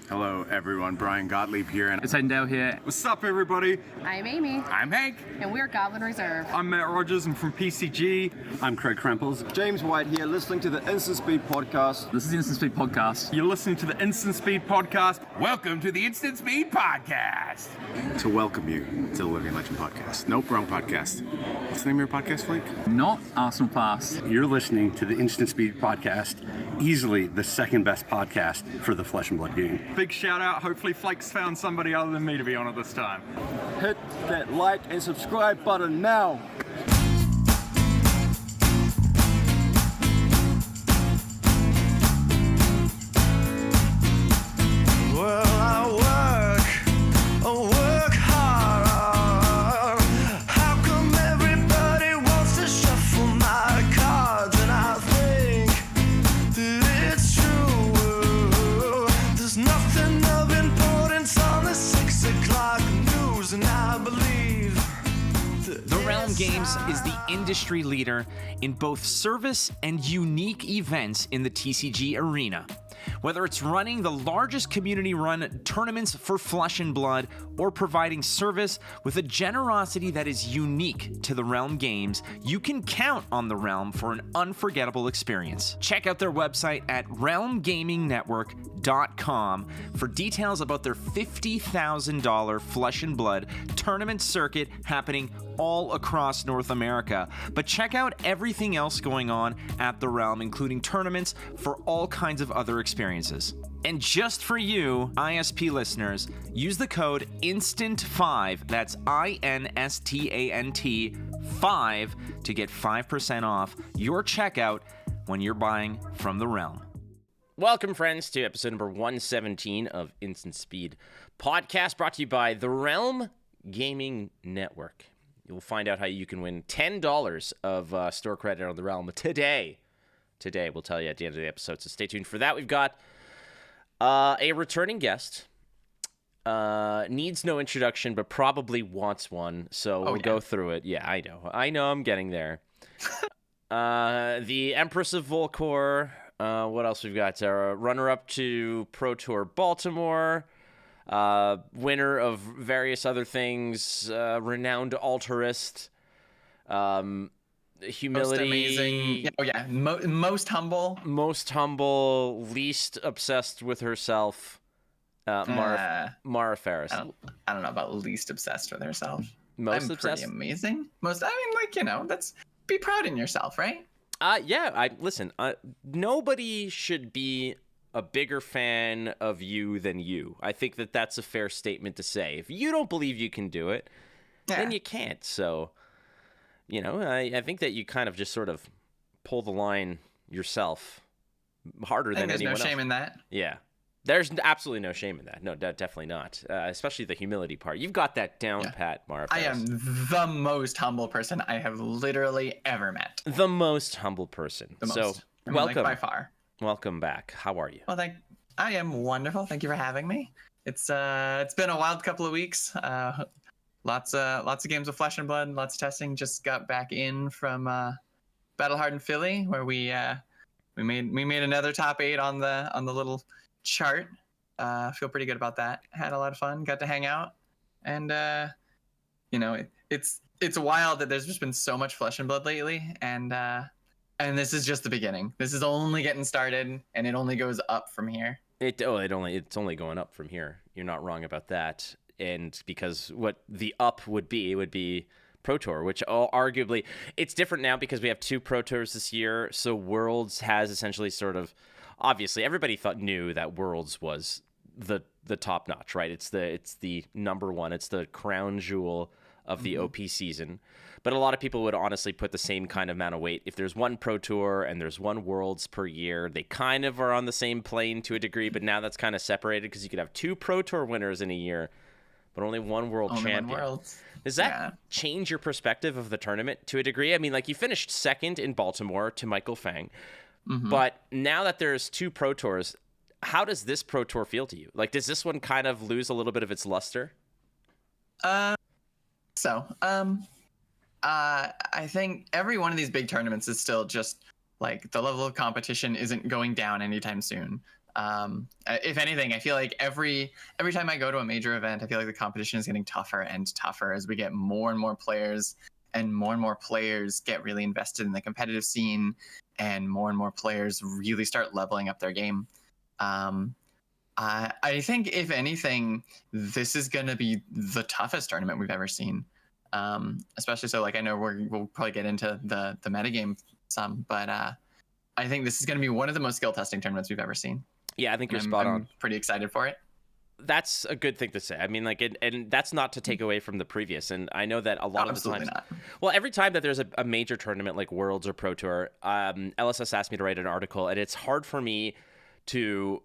Hello, everyone. Brian Gottlieb here. And It's Endell here. what's up, everybody? I'm Amy. I'm Hank. And we're Goblin Reserve. I'm Matt Rogers. I'm from PCG. I'm Craig Krempels. James White here, listening to the Instant Speed podcast. This is the Instant Speed Podcast. You're listening to the Instant Speed podcast. Welcome to the Instant Speed Podcast. To welcome you to the Living Legend podcast. Nope, wrong podcast. What's the name of your podcast, Flake? Not Arsenal Pass. You're listening to the Instant Speed podcast, easily the second best podcast for the Flesh and Blood game. Big shout out. Hopefully, Flake's found somebody other than me to be on it this time. Hit that like and subscribe button now. Well, I work hard. How come everybody wants to shuffle my cards? And I think that it's true. There's nothing of importance on the 6 o'clock news, and I believe The Realm Games is the industry leader in both service and unique events in the TCG arena. Whether it's running the largest community-run tournaments for Flesh and Blood or providing service with a generosity that is unique to the Realm Games, you can count on the Realm for an unforgettable experience. Check out their website at realmgamingnetwork.com for details about their $50,000 Flesh and Blood tournament circuit happening all across North America. But check out everything else going on at the Realm, including tournaments for all kinds of other experiences. And just for you, ISP listeners, use the code INSTANT5, that's INSTANT 5, to get 5% off your checkout when you're buying from the Realm. Welcome, friends, to episode number 117 of Instant Speed Podcast, brought to you by the Realm Gaming Network. You'll find out how you can win $10 of store credit on the Realm today. Today, we'll tell you at the end of the episode, so stay tuned for that. We've got a returning guest. Needs no introduction, but probably wants one, so we'll go through it. Yeah, I know, I'm getting there. The Empress of Volcor. What else we've got? Runner-up to Pro Tour Baltimore. Winner of various other things, renowned altarist, humility, most amazing, most humble, least obsessed with herself, Mara Faris. I don't know about least obsessed with herself. Most I'm obsessed, pretty amazing. That's be proud in yourself, right? Listen. Nobody should be a bigger fan of you than you. I think that that's a fair statement to say. If you don't believe you can do it, then you can't. So, I think that you kind of just sort of pull the line yourself harder than anyone else. There's no shame in that. Yeah. There's absolutely no shame in that. No, definitely not. Especially the humility part. You've got that down pat, Mara. I am the most humble person I have literally ever met. The most humble person. Welcome. By far. Welcome back. How are you? Well, I am wonderful. Thank you for having me. It's been a wild couple of weeks. Lots of games of Flesh and Blood, lots of testing. Just got back in from Battle Hardened Philly, where we made another top 8 on the little chart. Feel pretty good about that. Had a lot of fun. Got to hang out, and it's wild that there's just been so much Flesh and Blood lately, and this is just the beginning. This is only getting started, and it only goes up from here. It's only going up from here. You're not wrong about that. And because what the up would be Pro Tour, which arguably it's different now because we have 2 Pro Tours this year. So Worlds has essentially sort of, obviously everybody knew that Worlds was the top notch, right? It's the number one. It's the crown jewel of the OP season. But a lot of people would honestly put the same kind of amount of weight. If there's one Pro Tour and there's one Worlds per year, they kind of are on the same plane to a degree, but now that's kind of separated because you could have 2 Pro Tour winners in a year, but only one world champion. Does that change your perspective of the tournament to a degree? I mean, like, you finished second in Baltimore to Michael Fang, but now that there's 2 Pro Tours, how does this Pro Tour feel to you? Like, does this one kind of lose a little bit of its luster? I think every one of these big tournaments is still just like the level of competition isn't going down anytime soon. If anything, I feel like every time I go to a major event, I feel like the competition is getting tougher and tougher as we get more and more players, and more players get really invested in the competitive scene, and more players really start leveling up their game. I think, if anything, this is going to be the toughest tournament we've ever seen. Especially so, like, I know we'll probably get into the metagame some, but I think this is going to be one of the most skill testing tournaments we've ever seen. Yeah, I think you're spot on. I'm pretty excited for it. That's a good thing to say. I mean, like, and that's not to take away from the previous. And I know that a lot of the times, well, every time that there's a major tournament like Worlds or Pro Tour, LSS asked me to write an article, and it's hard for me to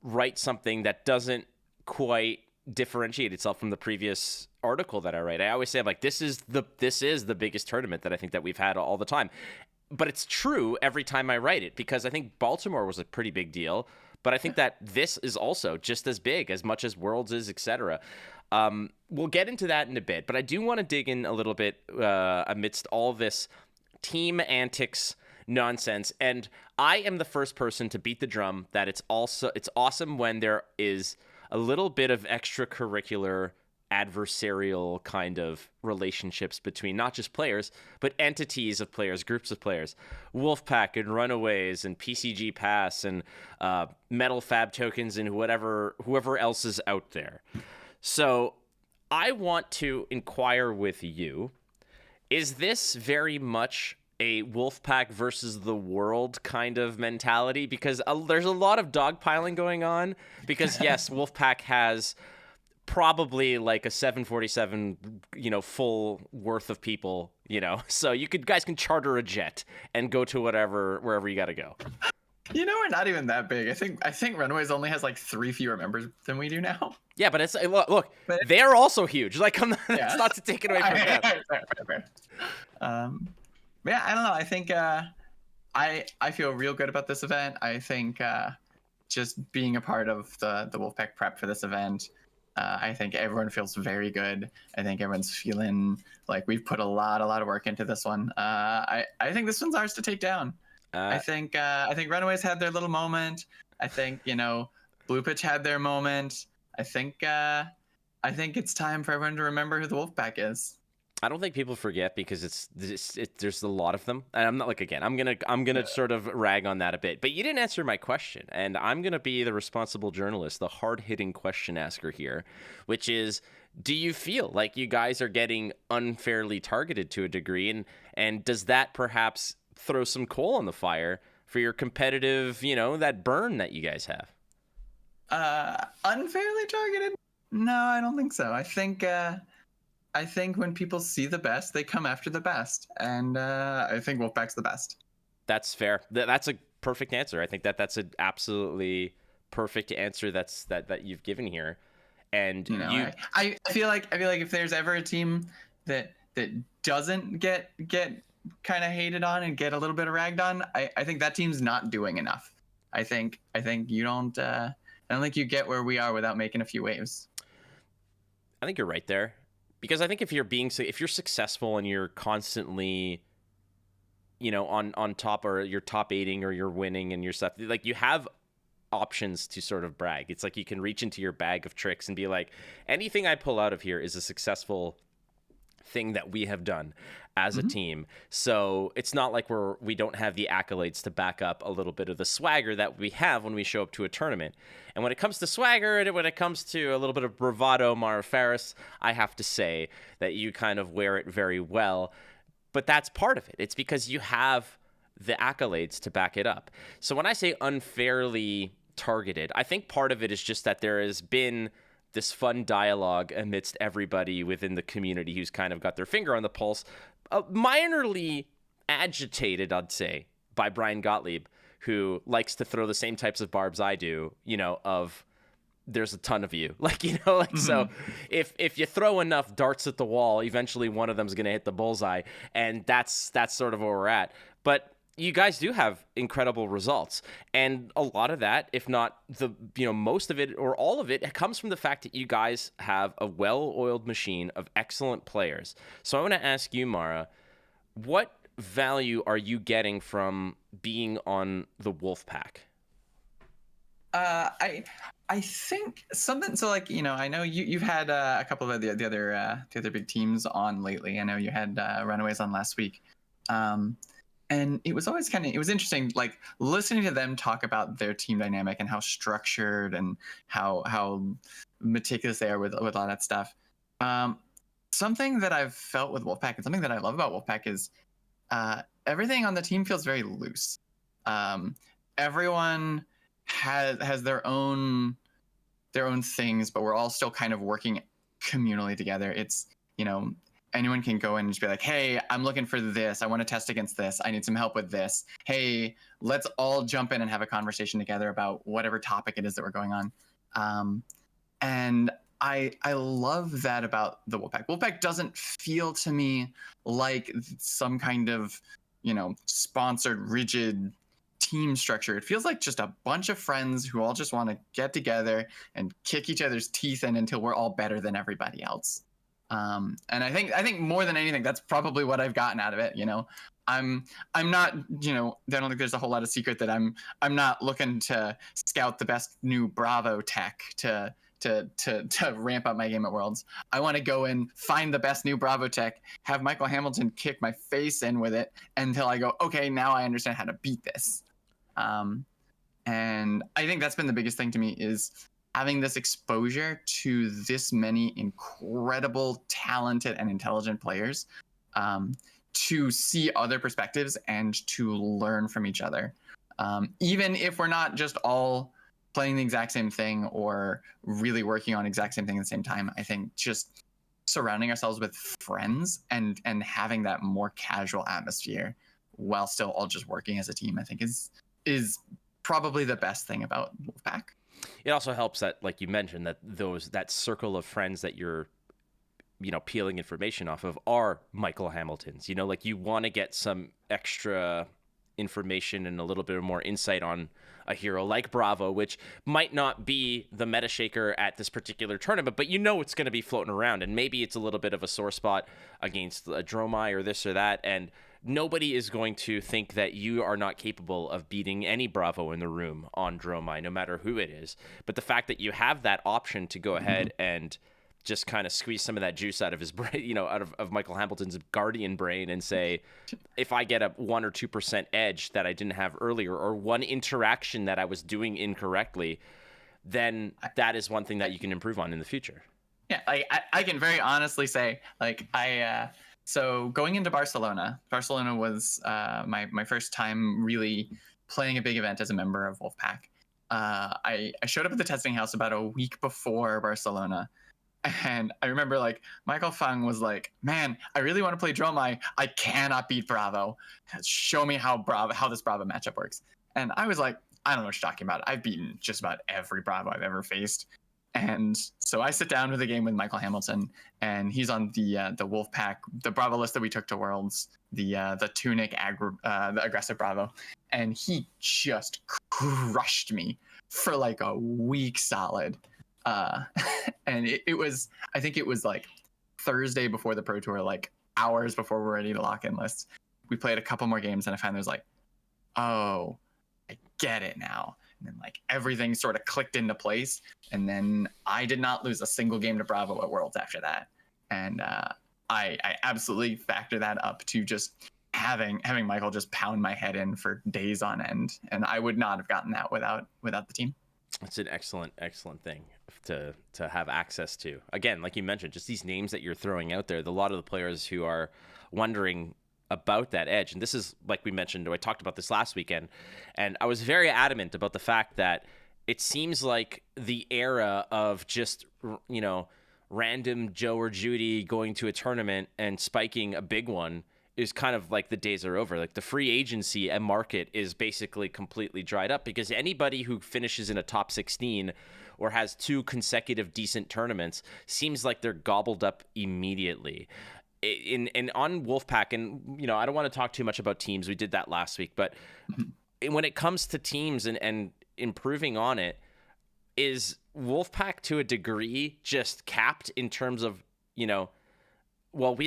write something that doesn't quite differentiate itself from the previous article that I write. I always say, I'm like, this is the biggest tournament that I think that we've had all the time. But it's true every time I write it, because I think Baltimore was a pretty big deal. But I think that this is also just as big, as much as Worlds is, etc. We'll get into that in a bit, but I do want to dig in a little bit amidst all this team antics nonsense. And I am the first person to beat the drum that it's awesome when there is a little bit of extracurricular adversarial kind of relationships between not just players, but entities of players, groups of players. Wolfpack and Runaways and PCG Pass and Metal Fab Tokens and whoever else is out there. So I want to inquire with you, is this very much a Wolfpack versus the world kind of mentality? Because there's a lot of dogpiling going on, because yes, Wolfpack has probably like a 747, full worth of people, so guys can charter a jet and go to wherever you got to go. We're not even that big. I think Runaways only has like 3 fewer members than we do now. Yeah, but it's look, they're also huge. Like, it's not to take it away from them. Fair. Yeah, I don't know. I think I feel real good about this event. I think just being a part of the Wolfpack prep for this event, I think everyone feels very good. I think everyone's feeling like we've put a lot of work into this one. I think this one's ours to take down. I think Runaways had their little moment. I think Blue Pitch had their moment. I think it's time for everyone to remember who the Wolfpack is. I don't think people forget, because there's a lot of them, and I'm not, like, again, I'm gonna sort of rag on that a bit, but you didn't answer my question, and I'm gonna be the responsible journalist, the hard-hitting question asker here, which is, do you feel like you guys are getting unfairly targeted to a degree, and does that perhaps throw some coal on the fire for your competitive, that burn that you guys have? Unfairly targeted? No, I don't think so. I think when people see the best, they come after the best, and I think Wolfpack's the best. That's fair. That's a perfect answer. I think that's an absolutely perfect answer that you've given here. And I feel like if there's ever a team that doesn't get kind of hated on and get a little bit of ragged on, I think that team's not doing enough. I think you don't. I don't think you get where we are without making a few waves. I think you're right there. Because I think if you're successful and you're constantly, on top, or you're top 8ing, or you're winning and your stuff, like, you have options to sort of brag. It's like you can reach into your bag of tricks and be like, anything I pull out of here is a successful thing that we have done as a team. So it's not like we don't have the accolades to back up a little bit of the swagger that we have when we show up to a tournament. And when it comes to swagger, and when it comes to a little bit of bravado, Mara Faris, I have to say that you kind of wear it very well. But that's part of it. It's because you have the accolades to back it up. So when I say unfairly targeted, I think part of it is just that there has been this fun dialogue amidst everybody within the community who's kind of got their finger on the pulse, minorly agitated, I'd say, by Brian Gottlieb, who likes to throw the same types of barbs I do, of there's a ton of you. So if you throw enough darts at the wall, eventually one of them's going to hit the bullseye, and that's sort of where we're at. But you guys do have incredible results, and a lot of that, if not most of it or all of it, comes from the fact that you guys have a well-oiled machine of excellent players. So I want to ask you, Mara, what value are you getting from being on the Wolfpack? I think something. So like I know you've had a couple of the other big teams on lately. I know you had Runaways on last week, and it was always it was interesting, like listening to them talk about their team dynamic and how structured and how meticulous they are with all that stuff. Something that I've felt with Wolfpack and something that I love about Wolfpack is everything on the team feels very loose. Everyone has their own things, but we're all still kind of working communally together. It's anyone can go in and just be like, hey, I'm looking for this, I want to test against this, I need some help with this, hey, let's all jump in and have a conversation together about whatever topic it is that we're going on. And I love that about the Wolfpack. Wolfpack doesn't feel to me like some kind of sponsored rigid team structure. It feels like just a bunch of friends who all just want to get together and kick each other's teeth in until we're all better than everybody else. And I think more than anything, that's probably what I've gotten out of it. I'm not, I don't think there's a whole lot of secret that I'm not looking to scout the best new Bravo tech to ramp up my game at Worlds. I want to go and find the best new Bravo tech, have Michael Hamilton kick my face in with it until I go, okay, now I understand how to beat this. And I think that's been the biggest thing to me, is having this exposure to this many incredible, talented, and intelligent players, to see other perspectives and to learn from each other. Even if we're not just all playing the exact same thing or really working on exact same thing at the same time, I think just surrounding ourselves with friends and having that more casual atmosphere while still all just working as a team, I think is probably the best thing about Wolfpack. It also helps that, like you mentioned, that circle of friends that you're, peeling information off of are Michael Hamiltons. Like you want to get some extra information and a little bit more insight on a hero like Bravo, which might not be the meta shaker at this particular tournament, but it's going to be floating around, and maybe it's a little bit of a sore spot against a Dromai or this or that, and nobody is going to think that you are not capable of beating any Bravo in the room on Dromai, no matter who it is. But the fact that you have that option to go ahead and just kind of squeeze some of that juice out of his brain, out of Michael Hamilton's guardian brain, and say, if I get a 1 or 2% edge that I didn't have earlier, or one interaction that I was doing incorrectly, then that is one thing that you can improve on in the future. Yeah, I can very honestly say, so going into Barcelona was my first time really playing a big event as a member of Wolfpack. I showed up at the testing house about a week before Barcelona, and I remember Michael Fung was like, man, I really want to play Dromai. I cannot beat Bravo. Show me how this Bravo matchup works. And I was like, I don't know what you're talking about. I've beaten just about every Bravo I've ever faced. And so I sit down with a game with Michael Hamilton, and he's on the Wolfpack, the Bravo list that we took to Worlds, the Tunic the aggressive Bravo, and he just crushed me for a week solid. And it was, I think it was Thursday before the Pro Tour, hours before we're ready to lock in lists. We played a couple more games, and I finally was like, oh, I get it now. And then everything sort of clicked into place, and then I did not lose a single game to Bravo at Worlds after that. And I absolutely factor that up to just having Michael just pound my head in for days on end, and I would not have gotten that without the team. It's an excellent thing to have access to. Again, like you mentioned, just these names that you're throwing out there, a lot of the players who are wondering about that edge. And this is, like we mentioned, I talked about this last weekend, and I was very adamant about the fact that it seems like the era of just, random Joe or Judy going to a tournament and spiking a big one is kind of the days are over. The free agency and market is basically completely dried up, because anybody who finishes in a top 16 or has 2 consecutive decent tournaments seems like they're gobbled up immediately. And on Wolfpack, and I don't want to talk too much about teams. We did that last week, but when it comes to teams and improving on it, is Wolfpack to a degree just capped in terms of, we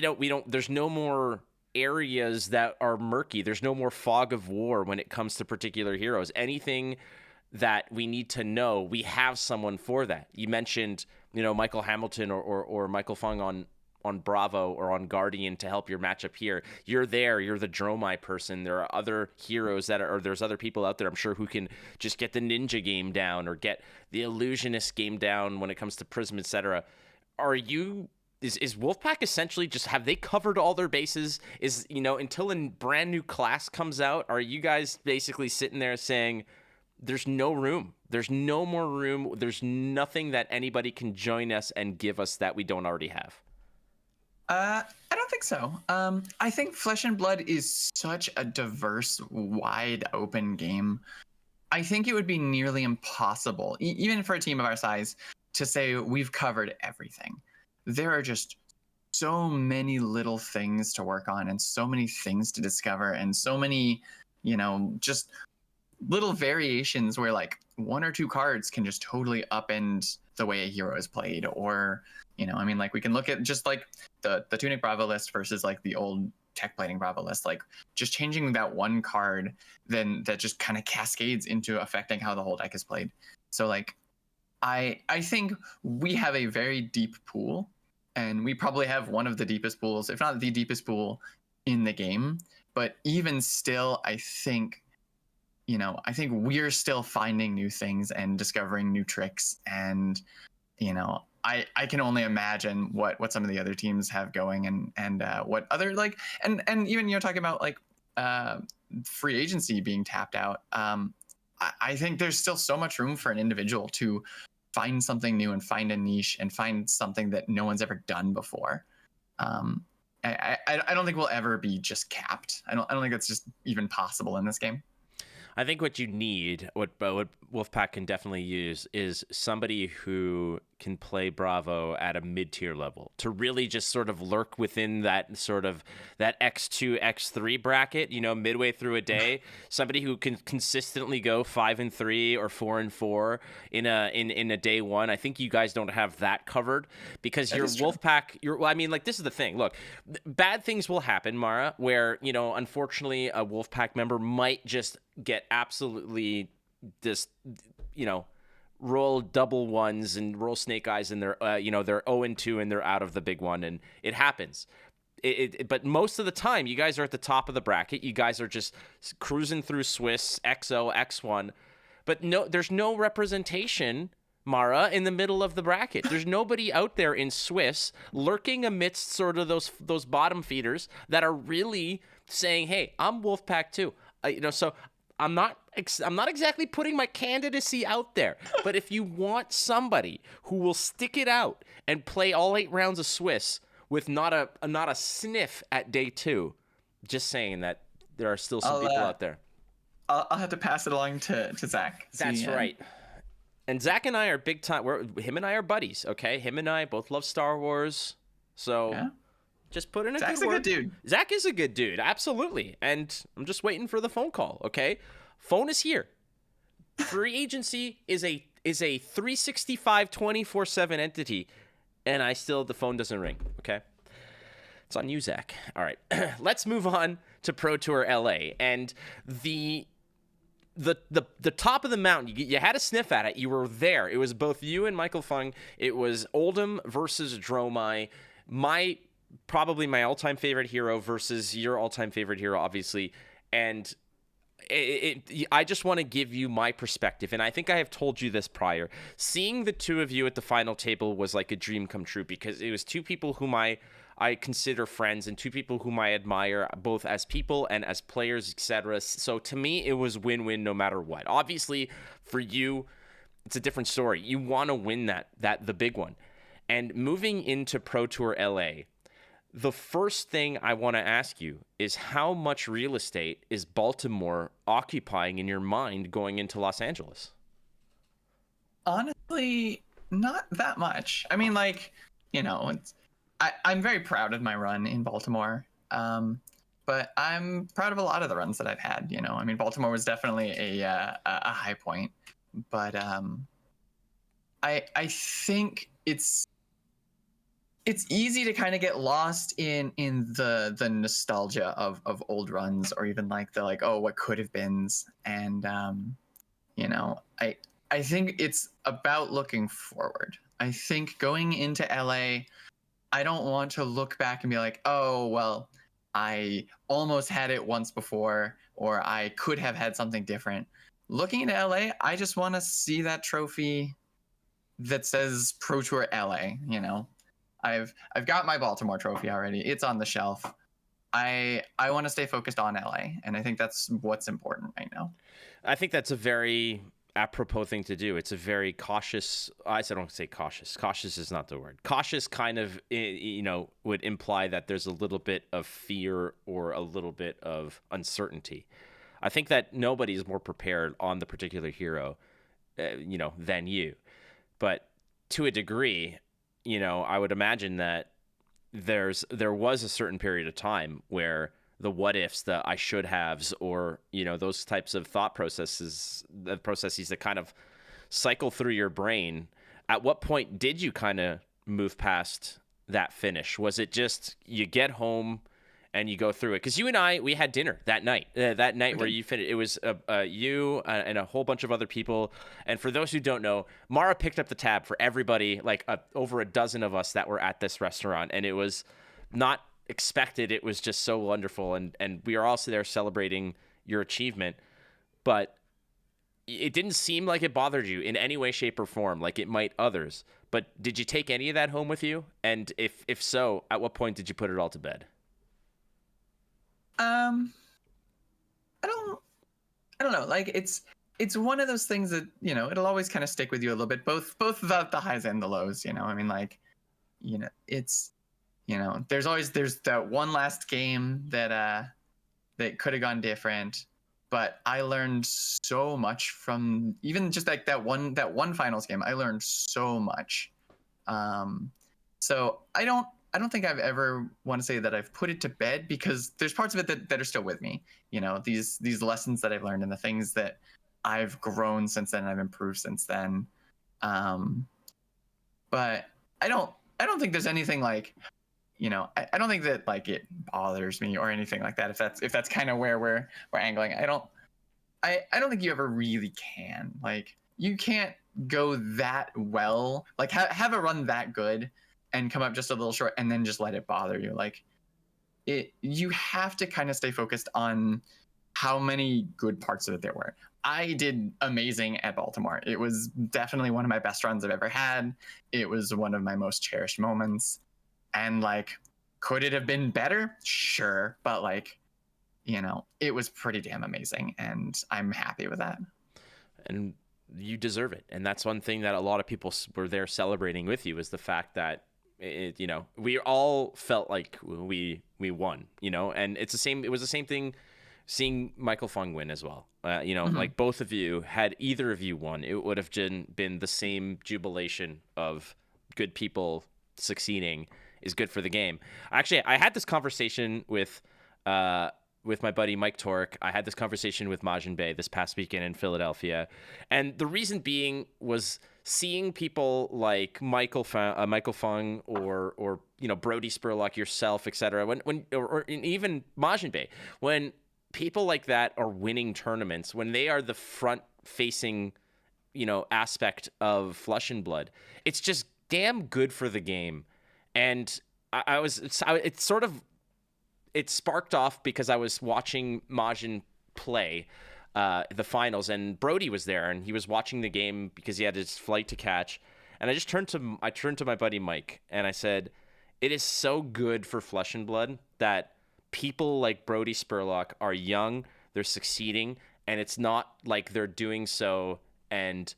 don't, there's no more areas that are murky. There's no more fog of war when it comes to particular heroes. Anything that we need to know we have someone for that. You mentioned, Michael Hamilton or Michael Fung on Bravo or on Guardian to help your matchup here. You're there. You're the Dromai person. There are other heroes there's other people out there, I'm sure, who can just get the ninja game down or get the illusionist game down when it comes to Prism, etc. Is Wolfpack essentially just, have they covered all their bases? Until a brand new class comes out, are you guys basically sitting there saying, there's no room. There's no more room. There's nothing that anybody can join us and give us that we don't already have? I don't think so. I think Flesh and Blood is such a diverse, wide open game. I think it would be nearly impossible, even for a team of our size, to say we've covered everything. There are just so many little things to work on and so many things to discover and so many, just little variations where like one or two cards can just totally upend the way a hero is played. Or, like we can look at just like the Tunic Bravo list versus like the old Tech Plating Bravo list, like just changing that one card, then that just kind of cascades into affecting how the whole deck is played. So like, I think we have a very deep pool, and we probably have one of the deepest pools, if not the deepest pool in the game. But even still, I think we're still finding new things and discovering new tricks. And, I can only imagine what some of the other teams have going and what other like, and even, talking about like free agency being tapped out. I think there's still so much room for an individual to find something new and find a niche and find something that no one's ever done before. I don't think we'll ever be just capped. I don't think that's just even possible in this game. I think what you need, what Wolfpack can definitely use, is somebody who can play Bravo at a mid-tier level to really just sort of lurk within that that X2, X3 bracket, midway through a day. Somebody who can consistently go 5-3 or 4-4 in a day one. I think you guys don't have that covered because your Wolfpack. This is the thing. Look, bad things will happen, Mara, where unfortunately a Wolfpack member might just get absolutely roll double ones and roll snake eyes and they're 0-2 and they're out of the big one, and it happens. But most of the time, you guys are at the top of the bracket. You guys are just cruising through Swiss, XO, X1. But there's no representation, Mara, in the middle of the bracket. There's nobody out there in Swiss lurking amidst sort of those bottom feeders that are really saying, hey, I'm Wolfpack too. So I'm not exactly putting my candidacy out there, but if you want somebody who will stick it out and play all 8 rounds of Swiss with not a sniff at day 2, just saying that there are still some people out there. I'll have to pass it along to Zach. That's right. And Zach and I are big time. Him and I are buddies. Okay, him and I both love Star Wars, so. Yeah. Just put in a Zach's good word. Zach's a good dude. Zach is a good dude, absolutely. And I'm just waiting for the phone call, okay? Phone is here. Free agency is a 365 24/7 entity, and the phone doesn't ring, okay? It's on you, Zach. All right. Let's move on to Pro Tour LA. And the top of the mountain, you had a sniff at it. You were there. It was both you and Michael Fung. It was Oldham versus Dromai. Probably my all-time favorite hero versus your all-time favorite hero, obviously. And I just want to give you my perspective, and I think I have told you this prior. Seeing the two of you at the final table was like a dream come true because it was two people whom I consider friends and two people whom I admire both as people and as players, etc. So to me, it was win-win no matter what. Obviously, for you, it's a different story. You want to win the big one. And moving into Pro Tour LA, the first thing I want to ask you is how much real estate is Baltimore occupying in your mind going into Los Angeles? Honestly, not that much. I mean, I'm very proud of my run in Baltimore, but I'm proud of a lot of the runs that I've had. Baltimore was definitely a high point, but I think it's easy to kind of get lost in the nostalgia of old runs, or even what could have beens. And You know, I think it's about looking forward. I think going into LA, I don't want to look back and be like, oh, well, I almost had it once before, or I could have had something different. Looking into LA, I just want to see that trophy that says Pro Tour LA. You know, I've got my Baltimore trophy already. It's on the shelf. I want to stay focused on LA, and I think that's what's important right now. I think that's a very apropos thing to do. It's a very cautious. I don't say cautious. Cautious is not the word. Cautious kind of, would imply that there's a little bit of fear or a little bit of uncertainty. I think that nobody's more prepared on the particular hero, than you. But to a degree, I would imagine that there was a certain period of time where the what ifs, the I should haves, or those types of thought processes, the processes that kind of cycle through your brain. At what point did you kind of move past that finish? Was it just you get home and you go through it? Because you and I, we had dinner that night. Where you finished, it was you and a whole bunch of other people. And for those who don't know, Mara picked up the tab for everybody, like over a dozen of us that were at this restaurant, and it was not expected. It was just so wonderful, and we are also there celebrating your achievement. But it didn't seem like it bothered you in any way, shape, or form, like it might others. But did you take any of that home with you? And if so, at what point did you put it all to bed? I don't know. Like it's one of those things that, it'll always kind of stick with you a little bit, both the highs and the lows, I mean, like, it's, there's that one last game that could have gone different, but I learned so much from even just like that one finals game. I learned so much. So I don't think I've ever want to say that I've put it to bed, because there's parts of it that are still with me. These lessons that I've learned and the things that I've grown since then, I've improved since then. But I don't think there's anything like, I don't think that like it bothers me or anything like that. If that's kind of where we're angling, I don't think you ever really can. Like, you can't go that well, like have a run that good and come up just a little short and then just let it bother you. Like, you have to kind of stay focused on how many good parts of it there were. I did amazing at Baltimore. It was definitely one of my best runs I've ever had. It was one of my most cherished moments. And like, could it have been better? Sure. But like, it was pretty damn amazing, and I'm happy with that. And you deserve it. And that's one thing that a lot of people were there celebrating with you, is the fact that we all felt like we won, and it was the same thing seeing Michael Fung win as well. Like both of you, had either of you won, it would have been the same jubilation of good people succeeding is good for the game. Actually, I had this conversation with my buddy Mike Torek. I had this conversation with Majin Bey this past weekend in Philadelphia, and the reason being was seeing people like Michael Fung or Brody Spurlock, yourself, etc. Or even Majin Bey, when people like that are winning tournaments, when they are the front-facing, aspect of Flesh and Blood, it's just damn good for the game. And it sparked off because I was watching Majin play the finals, and Brody was there, and he was watching the game because he had his flight to catch. And I turned to my buddy Mike, and I said, it is so good for Flesh and Blood that people like Brody Spurlock are young, they're succeeding, and it's not like they're doing so, and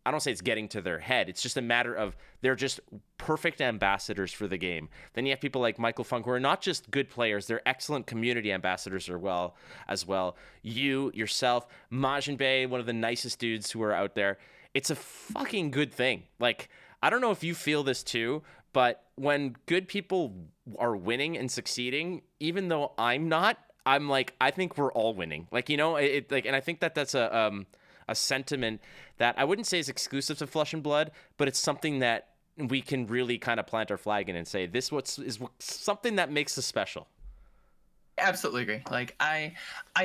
I don't say it's getting to their head. It's just a matter of they're just perfect ambassadors for the game. Then you have people like Michael Funk, who are not just good players, they're excellent community ambassadors as well. You, yourself, Majin Bey, one of the nicest dudes who are out there. It's a fucking good thing. Like, I don't know if you feel this too, but when good people are winning and succeeding, even though I'm not, I'm like, I think we're all winning. Like, and I think that that's a sentiment that I wouldn't say is exclusive to Flesh and Blood, but it's something that we can really kind of plant our flag in and say, this is something that makes us special. absolutely agree. Like I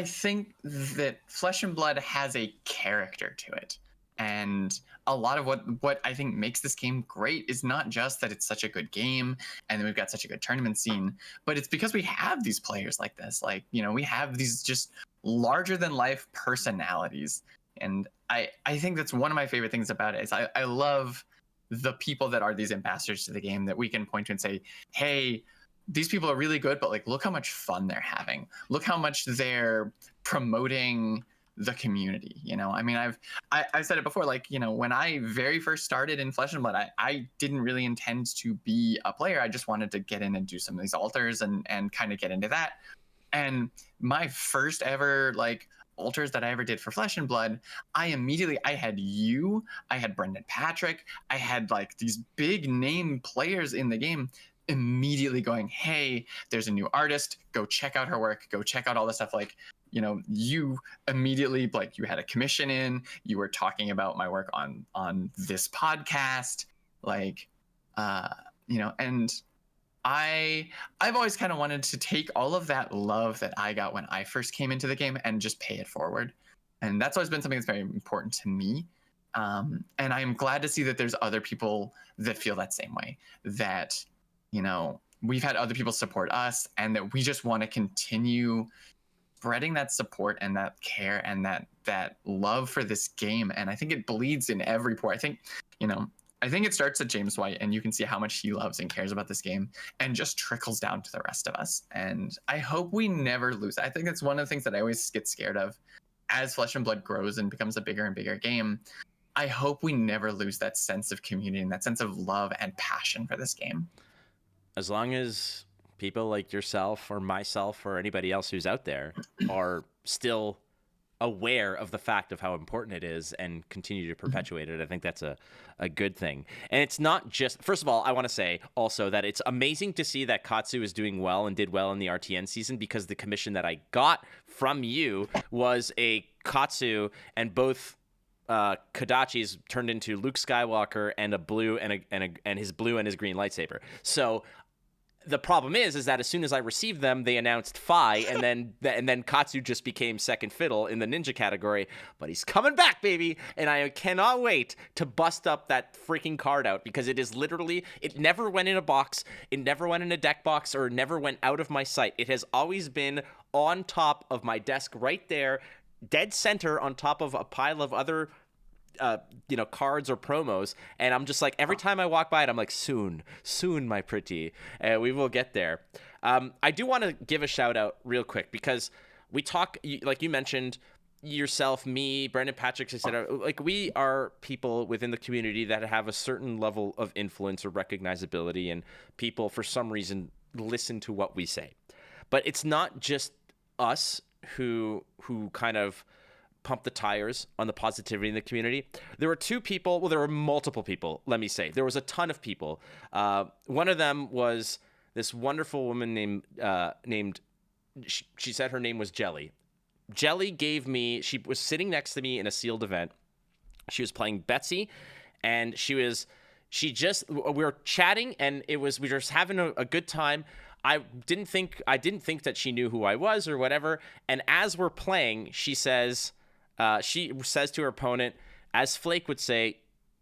think that Flesh and Blood has a character to it. And a lot of what I think makes this game great is not just that it's such a good game and we've got such a good tournament scene, but it's because we have these players like this. Like, you know, we have these just larger than life personalities. And I think that's one of my favorite things about it is I love the people that are these ambassadors to the game that we can point to and say, hey, these people are really good, but like, look how much fun they're having. Look how much they're promoting the community. You know, I mean, I've said it before, like, you know, when I very first started in Flesh and Blood, I didn't really intend to be a player. I just wanted to get in and do some of these altars and kind of get into that. And my first ever like altars that I ever did for Flesh and Blood, I had you, I had Brendan Patrick, I had like these big name players in the game immediately going, hey, there's a new artist, go check out her work, go check out all this stuff. Like, you know, you immediately, like, you had a commission in, you were talking about my work on this podcast, like, you know, and I've always kind of wanted to take all of that love that I got when I first came into the game and just pay it forward. And that's always been something that's very important to me. And I'm glad to see that there's other people that feel that same way, that, you know, we've had other people support us and that we just want to continue spreading that support and that care and that love for this game. And I think it bleeds in every pore. I think, you know, I think it starts at James White and you can see how much he loves and cares about this game and just trickles down to the rest of us. And I hope we never lose. I think that's one of the things that I always get scared of as Flesh and Blood grows and becomes a bigger and bigger game. I hope we never lose that sense of community and that sense of love and passion for this game. As long as people like yourself or myself or anybody else who's out there are still aware of the fact of how important it is and continue to perpetuate it, I think that's a good thing. And it's not just, first of all, I want to say also that it's amazing to see that Katsu is doing well and did well in the RTN season, because the commission that I got from you was a Katsu, and both Kodachis turned into Luke Skywalker and a blue and his blue and his green lightsaber. So the problem is that as soon as I received them, they announced Phi, and then Katsu just became second fiddle in the ninja category. But he's coming back, baby, and I cannot wait to bust up that freaking card out, because it is literally, it never went in a box, it never went in a deck box, or never went out of my sight. It has always been on top of my desk right there, dead center on top of a pile of other cards or promos, and I'm just like, every time I walk by it, I'm like, soon, my pretty, we will get there. I do want to give a shout out real quick, because we talk, like you mentioned, yourself, me, Brendan Patrick, etc. Like, we are people within the community that have a certain level of influence or recognizability, and people for some reason listen to what we say. But it's not just us who kind of pump the tires on the positivity in the community. There were there were multiple people, let me say. There was a ton of people. One of them was this wonderful woman named she said her name was Jelly. Jelly she was sitting next to me in a sealed event. She was playing Betsy, and we were chatting, and we were just having a good time. I didn't think that she knew who I was or whatever. And as we're playing, she says to her opponent, as Flake would say,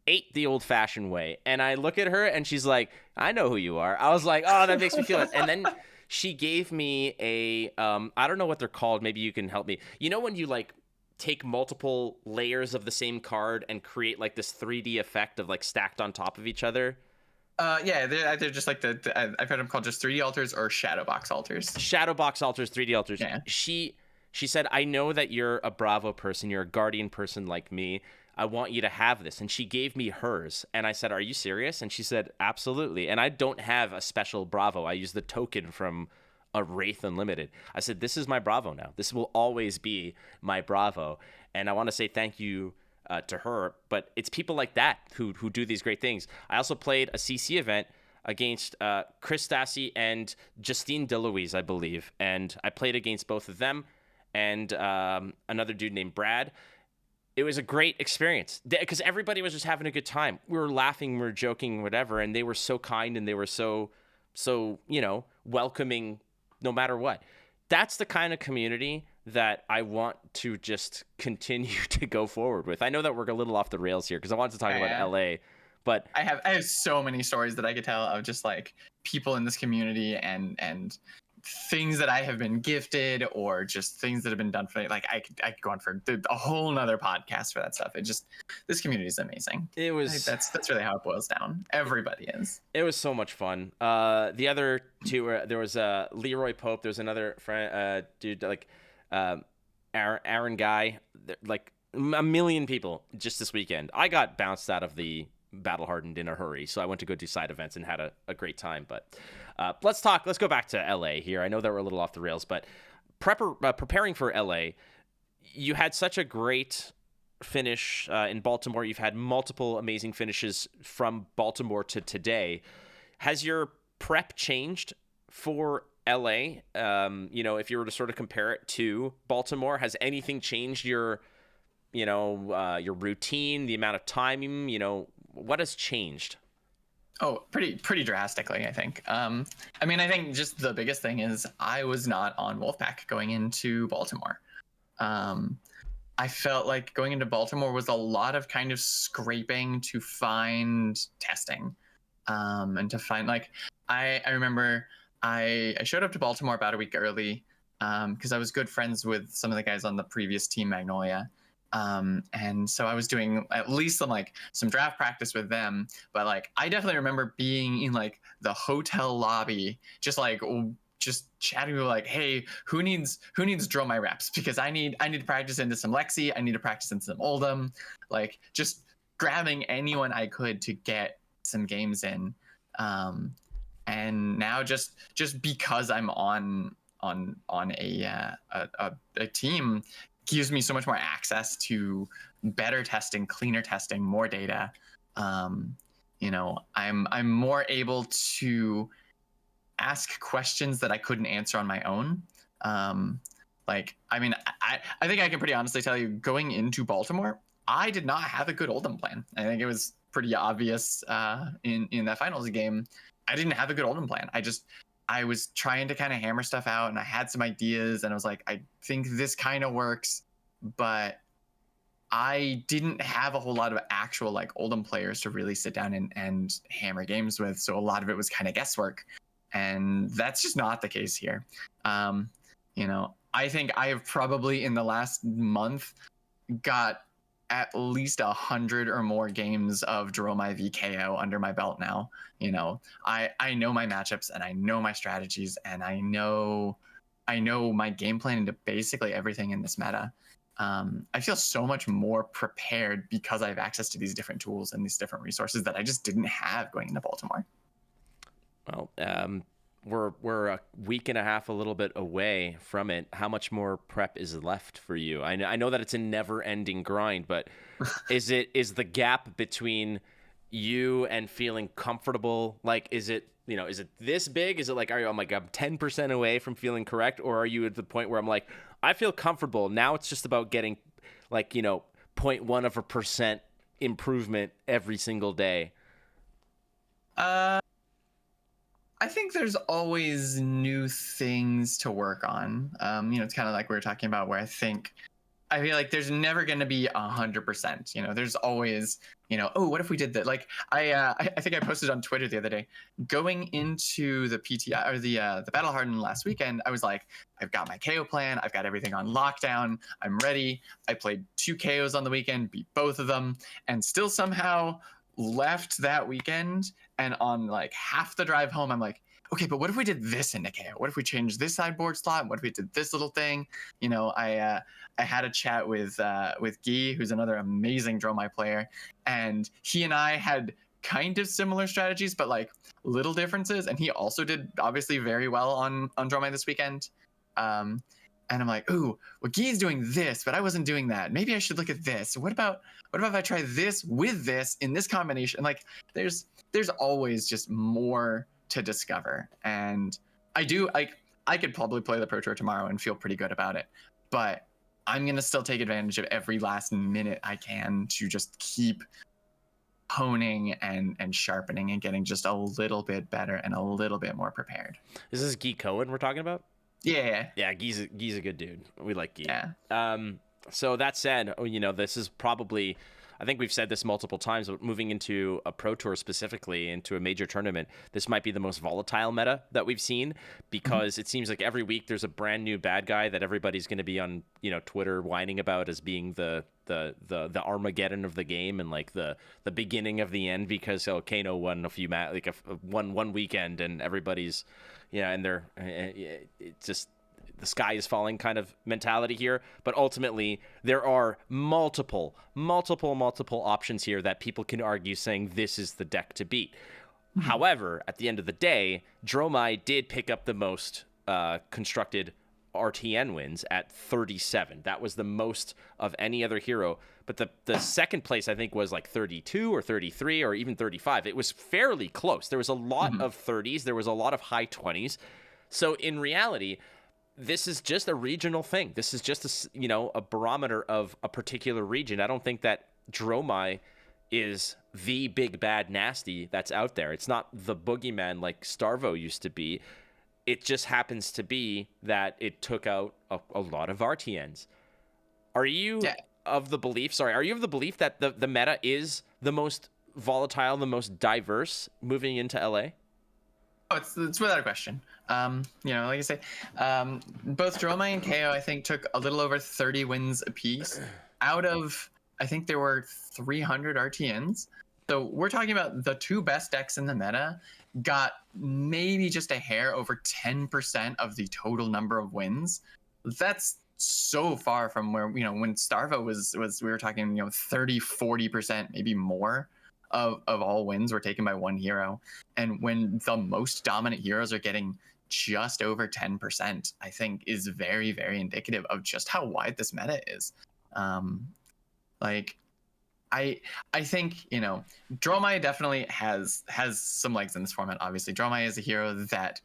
ate the old-fashioned way. And I look at her, and she's like, I know who you are. I was like, oh, that makes me feel it. And then she gave me I don't know what they're called. Maybe you can help me. You know when you, like, take multiple layers of the same card and create, like, this 3D effect of, like, stacked on top of each other? Yeah, they're either just like I've heard them called just 3D altars or shadow box altars. Shadow box altars, 3D altars. Yeah. She said, I know that you're a Bravo person. You're a Guardian person like me. I want you to have this. And she gave me hers. And I said, are you serious? And she said, absolutely. And I don't have a special Bravo. I use the token from a Wraith Unlimited. I said, this is my Bravo now. This will always be my Bravo. And I want to say thank you to her. But it's people like that who do these great things. I also played a CC event against Chris Stassi and Justine DeLuise, I believe. And I played against both of them and another dude named Brad. It was a great experience because everybody was just having a good time. We were laughing, we were joking, whatever, and they were so kind and they were so welcoming no matter what. that's the kind of community that I want to just continue to go forward with. I know that we're a little off the rails here because I wanted to talk about LA, but I have so many stories that I could tell of just like people in this community and things that I have been gifted or just things that have been done for me. Like I could go on for a whole nother podcast for that stuff. This community is amazing. it was That's really how it boils down. Everybody is. It was so much fun. The other two were, there was Leroy Pope. There's another friend, dude, like Aaron Guy. Like a million people just this weekend. I got bounced out of the Battle Hardened in a hurry, so I went to go do side events and had a great time. But let's go back to LA here. I know that we're a little off the rails, but preparing for LA, you had such a great finish in Baltimore. You've had multiple amazing finishes from Baltimore to today. Has your prep changed for LA? If you were to sort of compare it to Baltimore, has anything changed your routine, the amount of time, what has changed? Oh, pretty drastically, I think. I think just the biggest thing is I was not on Wolfpack going into Baltimore. I felt like going into Baltimore was a lot of kind of scraping to find testing, and to find like I remember I showed up to Baltimore about a week early because I was good friends with some of the guys on the previous team Magnolia. And so I was doing at least some draft practice with them, but like I definitely remember being in like the hotel lobby, just chatting with like, hey, who needs Dromai reps? Because I need to practice into some Lexi, I need to practice into some Oldham, like just grabbing anyone I could to get some games in. And now just because I'm on a team gives me so much more access to better testing, cleaner testing, more data. I'm more able to ask questions that I couldn't answer on my own. I think I can pretty honestly tell you, going into Baltimore, I did not have a good Oldham plan. I think it was pretty obvious in that finals game. I didn't have a good Oldham plan. I was trying to kind of hammer stuff out, and I had some ideas, and I was like, I think this kind of works, but I didn't have a whole lot of actual like Oldham players to really sit down and hammer games with. So a lot of it was kind of guesswork, and that's just not the case here. I think I have probably in the last month got at least 100 or more games of Dromai VKO under my belt now. I know my matchups, and I know my strategies, and I know my game plan into basically everything in this meta. I feel so much more prepared because I have access to these different tools and these different resources that I just didn't have going into Baltimore. Well, we're a week and a half, a little bit away from it. How much more prep is left for you? I know that it's a never-ending grind, but is the gap between you and feeling comfortable, like, is it this big? Is it like, I'm 10% away from feeling correct, or are you at the point where I'm like, I feel comfortable now? It's just about getting 0.1% improvement every single day. I think there's always new things to work on. It's kind of like we were talking about, where I feel like there's never going to be 100%. There's always, oh, what if we did that? Like I think I posted on Twitter the other day, going into the PTI or the Battle Hardened last weekend, I was like, I've got my KO plan, I've got everything on lockdown, I'm ready. I played 2 KOs on the weekend, beat both of them, and still somehow left that weekend, and on like half the drive home I'm like, okay, but what if we did this in KO? What if we changed this sideboard slot? What if we did this little thing? I had a chat with Guy, who's another amazing Dromai player, and he and I had kind of similar strategies, but like little differences, and he also did obviously very well on Dromai this weekend. And I'm like, ooh, well, Guy's doing this, but I wasn't doing that. Maybe I should look at this. What about if I try this with this in this combination? Like, there's always just more to discover. And I could probably play the Pro Tour tomorrow and feel pretty good about it. But I'm going to still take advantage of every last minute I can to just keep honing and sharpening and getting just a little bit better and a little bit more prepared. Is this Guy Cohen we're talking about? Yeah. Yeah, Guy's a good dude. We like Guy. Yeah. So that said, this is probably, I think we've said this multiple times, but moving into a Pro Tour specifically, into a major tournament, this might be the most volatile meta that we've seen, because it seems like every week there's a brand new bad guy that everybody's going to be on, Twitter whining about as being the Armageddon of the game, and like the beginning of the end, because Kano won one weekend, and everybody's, and they're it's just, the sky is falling kind of mentality here. But ultimately, there are multiple options here that people can argue saying this is the deck to beat. However, at the end of the day, Dromai did pick up the most constructed RTN wins at 37. That was the most of any other hero. But the second place, I think, was like 32 or 33 or even 35. It was fairly close. There was a lot of 30s. There was a lot of high 20s. So in reality, this is just a regional thing. This is just a barometer of a particular region. I don't think that Dromai is the big bad nasty that's out there. It's not the boogeyman like Starvo used to be. It just happens to be that it took out a lot of RTNs. Are you of the belief that the meta is the most volatile, the most diverse moving into LA? Oh, it's without a question. Like I say, both Dromai and KO, I think, took a little over 30 wins apiece out of, I think there were 300 RTNs. So we're talking about the two best decks in the meta got maybe just a hair over 10% of the total number of wins. That's so far from where, when Starvo was we were talking, 30, 40%, maybe more of all wins were taken by one hero. And when the most dominant heroes are getting just over 10%, I think is very, very indicative of just how wide this meta is. I think, Dromai definitely has some legs in this format. Obviously, Dromai is a hero that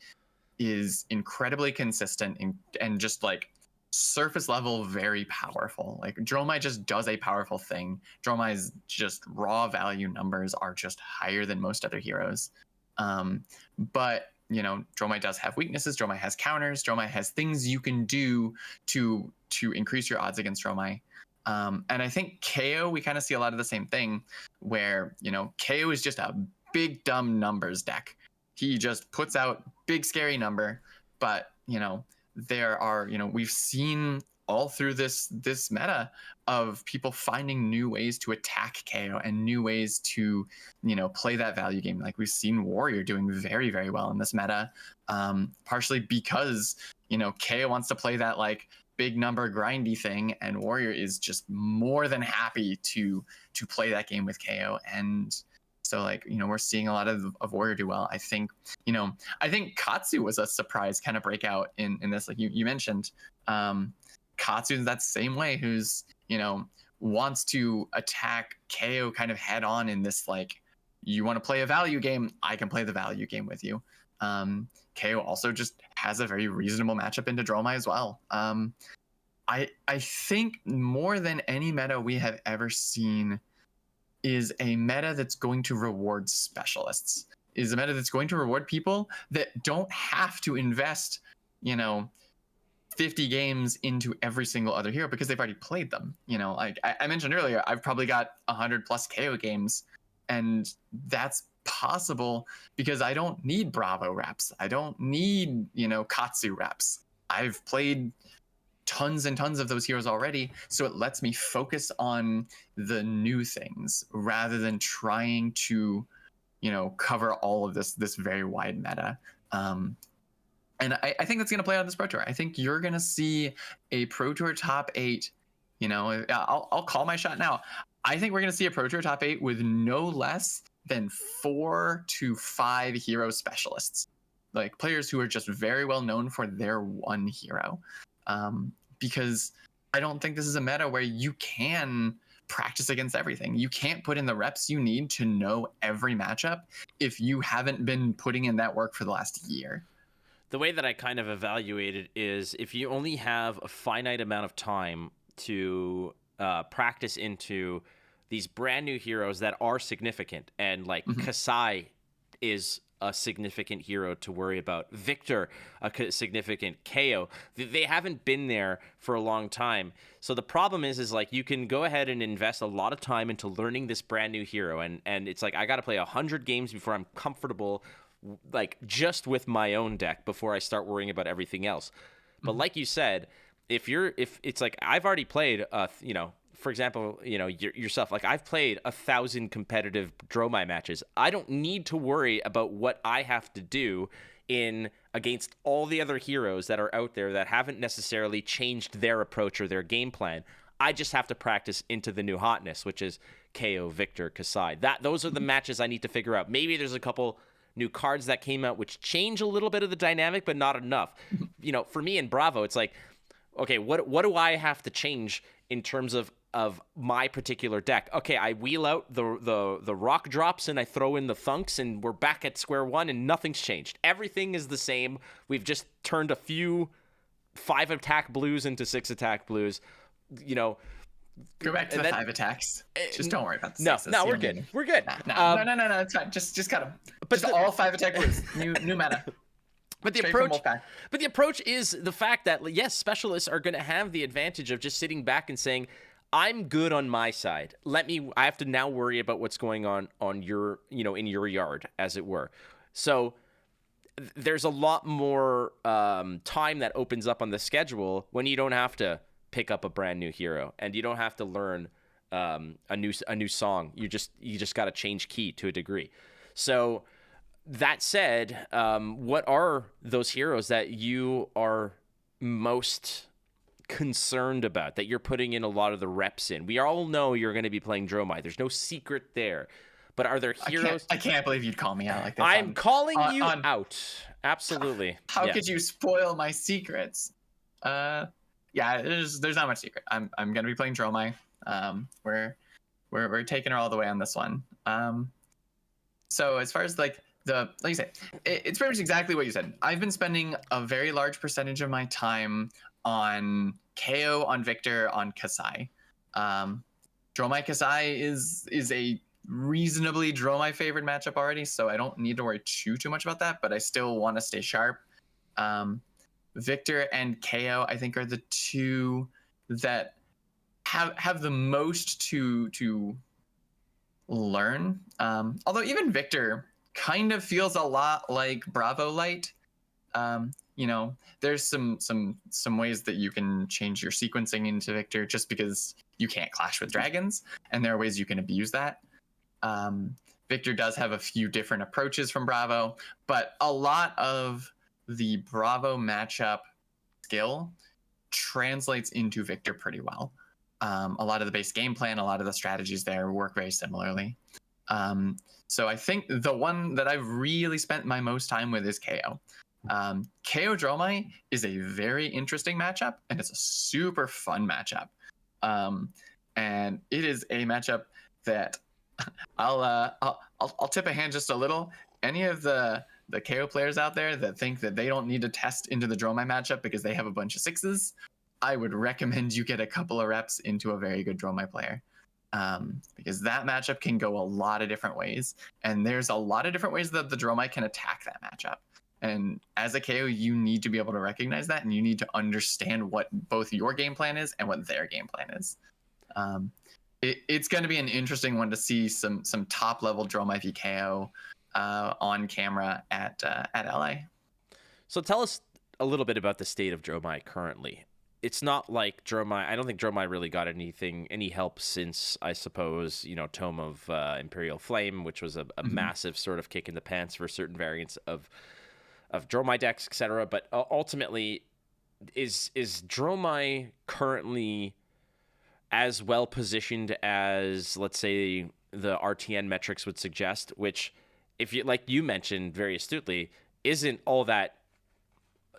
is incredibly consistent and just like surface level very powerful. Like Dromai just does a powerful thing. Dromai's just raw value numbers are just higher than most other heroes. But Dromai does have weaknesses. Dromai has counters. Dromai has things you can do to increase your odds against Dromai. And I think KO, we kind of see a lot of the same thing where, KO is just a big dumb numbers deck. He just puts out big scary number, but there are, we've seen all through this meta of people finding new ways to attack KO and new ways to, play that value game. Like we've seen Warrior doing very, very well in this meta, partially because, KO wants to play that like big number grindy thing, and Warrior is just more than happy to play that game with KO. And so we're seeing a lot of Warrior do well. I think Katsu was a surprise kind of breakout in this. Like you mentioned, Katsu is that same way, who's, wants to attack KO kind of head on in this, like, you want to play a value game, I can play the value game with you. KO also just has a very reasonable matchup into Dromai as well. I think more than any meta we have ever seen is a meta that's going to reward specialists, is a meta that's going to reward people that don't have to invest, 50 games into every single other hero because they've already played them. Like I mentioned earlier, I've probably got 100 plus KO games, and that's possible because I don't need Bravo reps. I don't need, Katsu reps. I've played tons and tons of those heroes already, so it lets me focus on the new things rather than trying to, cover all of this very wide meta. And I think that's going to play out in this Pro Tour. I think you're going to see a Pro Tour top 8. I'll call my shot now. I think we're going to see a Pro Tour top 8 with no less than 4 to 5 hero specialists, like players who are just very well known for their one hero. Because I don't think this is a meta where you can practice against everything. You can't put in the reps you need to know every matchup if you haven't been putting in that work for the last year. The way that I kind of evaluate it is if you only have a finite amount of time to practice into these brand new heroes that are significant, and like Kasai is a significant hero to worry about. Victor, a significant. KO. They haven't been there for a long time. So the problem is like you can go ahead and invest a lot of time into learning this brand new hero, and it's like I got to play 100 games before I'm comfortable, like just with my own deck before I start worrying about everything else. But like you said, if it's like I've already played, for example, yourself, like I've played 1,000 competitive Dromai matches. I don't need to worry about what I have to do against all the other heroes that are out there that haven't necessarily changed their approach or their game plan. I just have to practice into the new hotness, which is KO, Victor, Kasai. Those are the matches I need to figure out. Maybe there's a couple new cards that came out which change a little bit of the dynamic, but not enough. For me in Bravo, it's like, okay, what do I have to change in terms of my particular deck? Okay, I wheel out the rock drops and I throw in the thunks and we're back at square one and nothing's changed. Everything is the same. We've just turned a few 5-attack blues into 6-attack blues. Go back to the 5 attacks. Just don't worry about the No, sixes. no, You we're don't good. need- We're good. No, it's fine. Just cut them. But all 5 attack blues. New meta. But the Straight from approach, Wolfpack. but the approach is the fact that yes, specialists are going to have the advantage of just sitting back and saying, "I'm good on my side. I have to now worry about what's going on your, in your yard, as it were." So there's a lot more time that opens up on the schedule when you don't have to pick up a brand new hero and you don't have to learn a new song. You just got to change key to a degree. So that said, what are those heroes that you are most concerned about, that you're putting in a lot of the reps in? We all know you're going to be playing Dromai. There's no secret there. But are there heroes? I can't believe you'd call me out like this. I'm calling you out. Absolutely. How could you spoil my secrets? There's not much secret. I'm gonna be playing Dromai. We're taking her all the way on this one. So as far as like you said, it's pretty much exactly what you said. I've been spending a very large percentage of my time on KO, on Victor, on Kasai. Dromai Kasai is a reasonably Dromai favorite matchup already, so I don't need to worry too much about that, but I still want to stay sharp. Victor and KO, I think, are the two that have the most to learn. Although even Victor kind of feels a lot like Bravo Light. There's some ways that you can change your sequencing into Victor just because you can't clash with dragons, and there are ways you can abuse that. Victor does have a few different approaches from Bravo, but a lot of the Bravo matchup skill translates into Victor pretty well. A lot of the base game plan, a lot of the strategies there work very similarly. So I think the one that I've really spent my most time with is KO. KO Dromai is a very interesting matchup, and it's a super fun matchup. And it is a matchup that I'll tip a hand just a little. Any of the KO players out there that think that they don't need to test into the Dromai matchup because they have a bunch of 6s, I would recommend you get a couple of reps into a very good Dromai player. Because that matchup can go a lot of different ways, and there's a lot of different ways that the Dromai can attack that matchup. And as a KO, you need to be able to recognize that, and you need to understand what both your game plan is and what their game plan is. It's going to be an interesting one to see some top level Dromai v KO on camera at LA. So tell us a little bit about the state of Dromai currently. It's not like Dromai. I don't think Dromai really got any help since, I suppose, Tome of Imperial Flame, which was a massive sort of kick in the pants for certain variants of Dromai decks, etc. But ultimately, is Dromai currently as well positioned as, let's say, the RTN metrics would suggest? Which, if you like you mentioned very astutely, isn't all that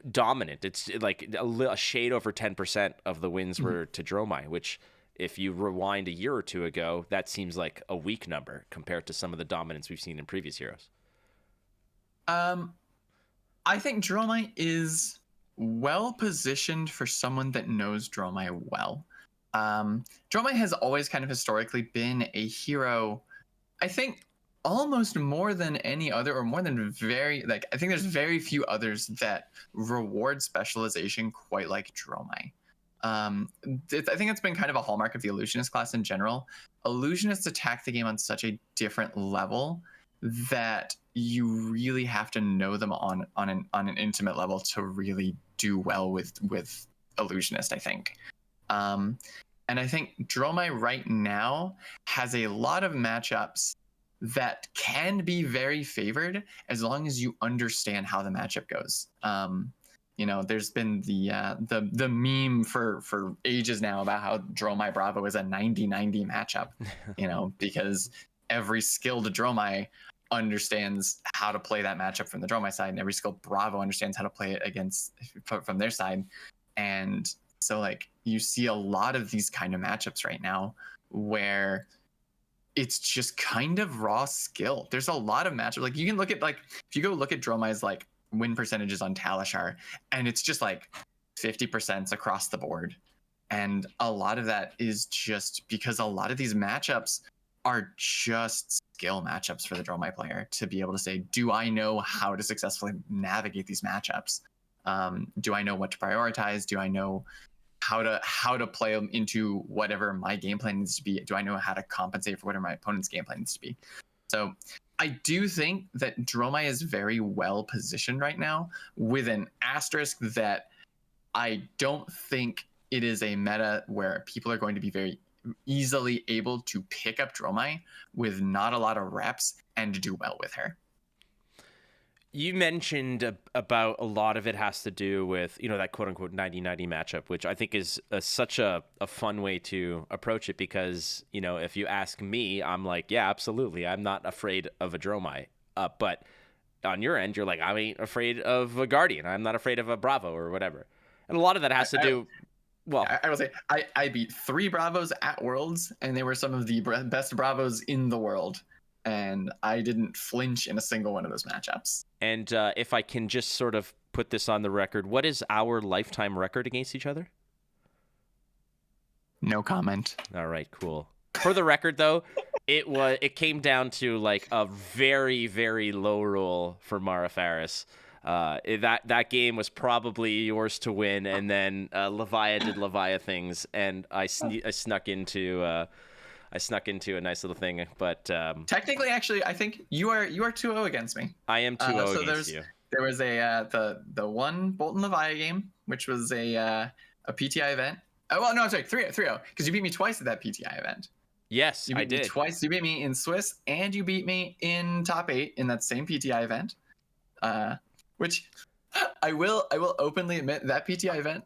dominant. It's like a shade over 10% of the wins were to Dromai, which if you rewind a year or two ago, that seems like a weak number compared to some of the dominance we've seen in previous heroes. I think Dromai is well positioned for someone that knows Dromai well. Dromai has always kind of historically been a hero. I think almost more than any other, or more than I think there's very few others that reward specialization quite like Dromai. I think it's been kind of a hallmark of the illusionist class in general. Illusionists attack the game on such a different level that you really have to know them on an intimate level to really do well with illusionist, I think. And I think Dromai right now has a lot of matchups that can be very favored as long as you understand how the matchup goes. There's been the meme for ages now about how Dromai Bravo is a 90-90 matchup, because every skilled Dromai understands how to play that matchup from the Dromai side, and every skilled Bravo understands how to play it from their side. And so you see a lot of these kind of matchups right now where it's just kind of raw skill. There's a lot of matchups. You can look at if you go look at Dromai's win percentages on Talishar, and it's just 50% across the board. And a lot of that is just because a lot of these matchups are just skill matchups for the Dromai player to be able to say, do I know how to successfully navigate these matchups? Do I know what to prioritize? Do I know how to play them into whatever my game plan needs to be? Do I know how to compensate for whatever my opponent's game plan needs to be? So I do think that Dromai is very well positioned right now, with an asterisk that I don't think it is a meta where people are going to be very easily able to pick up Dromai with not a lot of reps and do well with her. You mentioned about a lot of it has to do with, that quote-unquote 90-90 matchup, which I think is such a fun way to approach it because, if you ask me, I'm like, yeah, absolutely. I'm not afraid of a Dromai. But on your end, you're like, I ain't afraid of a Guardian. I'm not afraid of a Bravo or whatever. And a lot of that has to do... Well, I will say I beat 3 Bravos at Worlds, and they were some of the best Bravos in the world. And I didn't flinch in a single one of those matchups. And if I can just sort of put this on the record, what is our lifetime record against each other? No comment. All right, cool. For the record, though, it came down to a very, very low roll for Mara Faris. That game was probably yours to win, and then Levia did Levia things, and I snuck into a nice little thing, but technically, actually, I think you are 2-0 against me. I am 2-0 against you. There was the one Bolton Levia game, which was a PTI event. Oh well, no, I'm sorry, 3-0, because you beat me twice at that PTI event. Yes, you beat I did. Me twice. You beat me in Swiss, and you beat me in top 8 in that same PTI event. Which I will openly admit, that PTI event.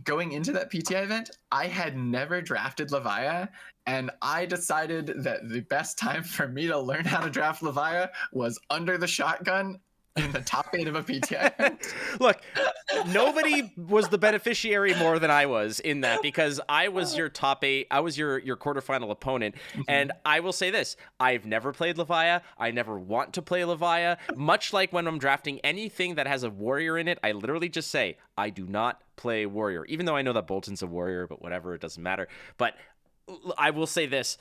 Going into that PTI event, I had never drafted Levia, and I decided that the best time for me to learn how to draft Levia was under the shotgun in the top 8 of a PTI event. Look, nobody was the beneficiary more than I was in that, because I was your top 8. I was your quarterfinal opponent. And I will say this. I've never played Levia. I never want to play Levia. Much like when I'm drafting anything that has a warrior in it, I literally just say, I do not play warrior. Even though I know that Bolton's a warrior, but whatever, it doesn't matter. But I will say this.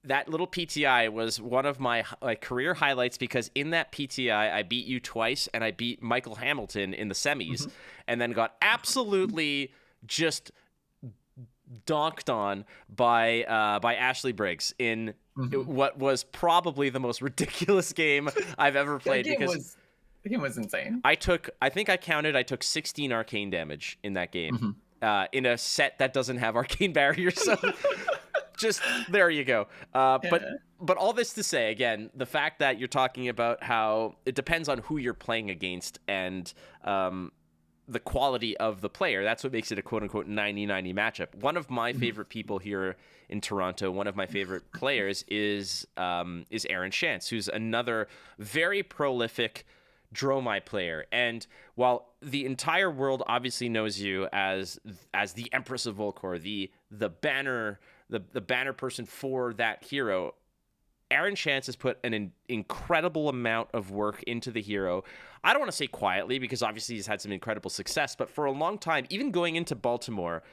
That little PTI was one of my career highlights, because in that PTI, I beat you twice, and I beat Michael Hamilton in the semis, and then got absolutely just donked on by Ashley Briggs in what was probably the most ridiculous game I've ever played. The game was insane. I took 16 arcane damage in that game, in a set that doesn't have arcane barriers. So just there you go. But all this to say, again, the fact that you're talking about how it depends on who you're playing against and the quality of the player, that's what makes it a quote-unquote 90-90 matchup. One of my favorite people here in Toronto, one of my favorite players is Aaron Shantz, who's another very prolific Dromai player. And while the entire world obviously knows you as the Empress of Volcor, the banner person for that hero, Aaron Shantz has put an incredible amount of work into the hero. I don't want to say quietly, because obviously he's had some incredible success, but for a long time, even going into Baltimore,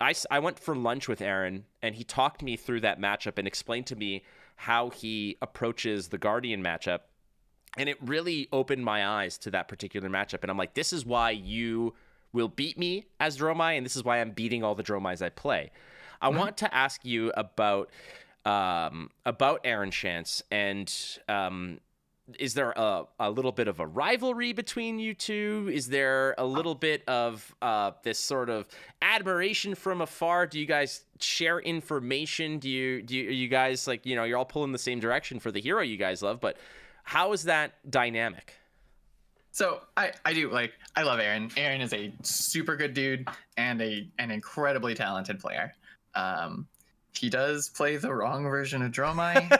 I went for lunch with Aaron, and he talked me through that matchup and explained to me how he approaches the Guardian matchup. And it really opened my eyes to that particular matchup. And I'm like, this is why you will beat me as Dromai, and this is why I'm beating all the Dromais I play. I want to ask you about Aaron Shantz, and is there a little bit of a rivalry between you two? Is there a little bit of this sort of admiration from afar? Do you guys share information? Are you guys like, you're all pulling the same direction for the hero you guys love, but how is that dynamic? So I love Aaron. Aaron is a super good dude and an incredibly talented player. He does play the wrong version of Dromai.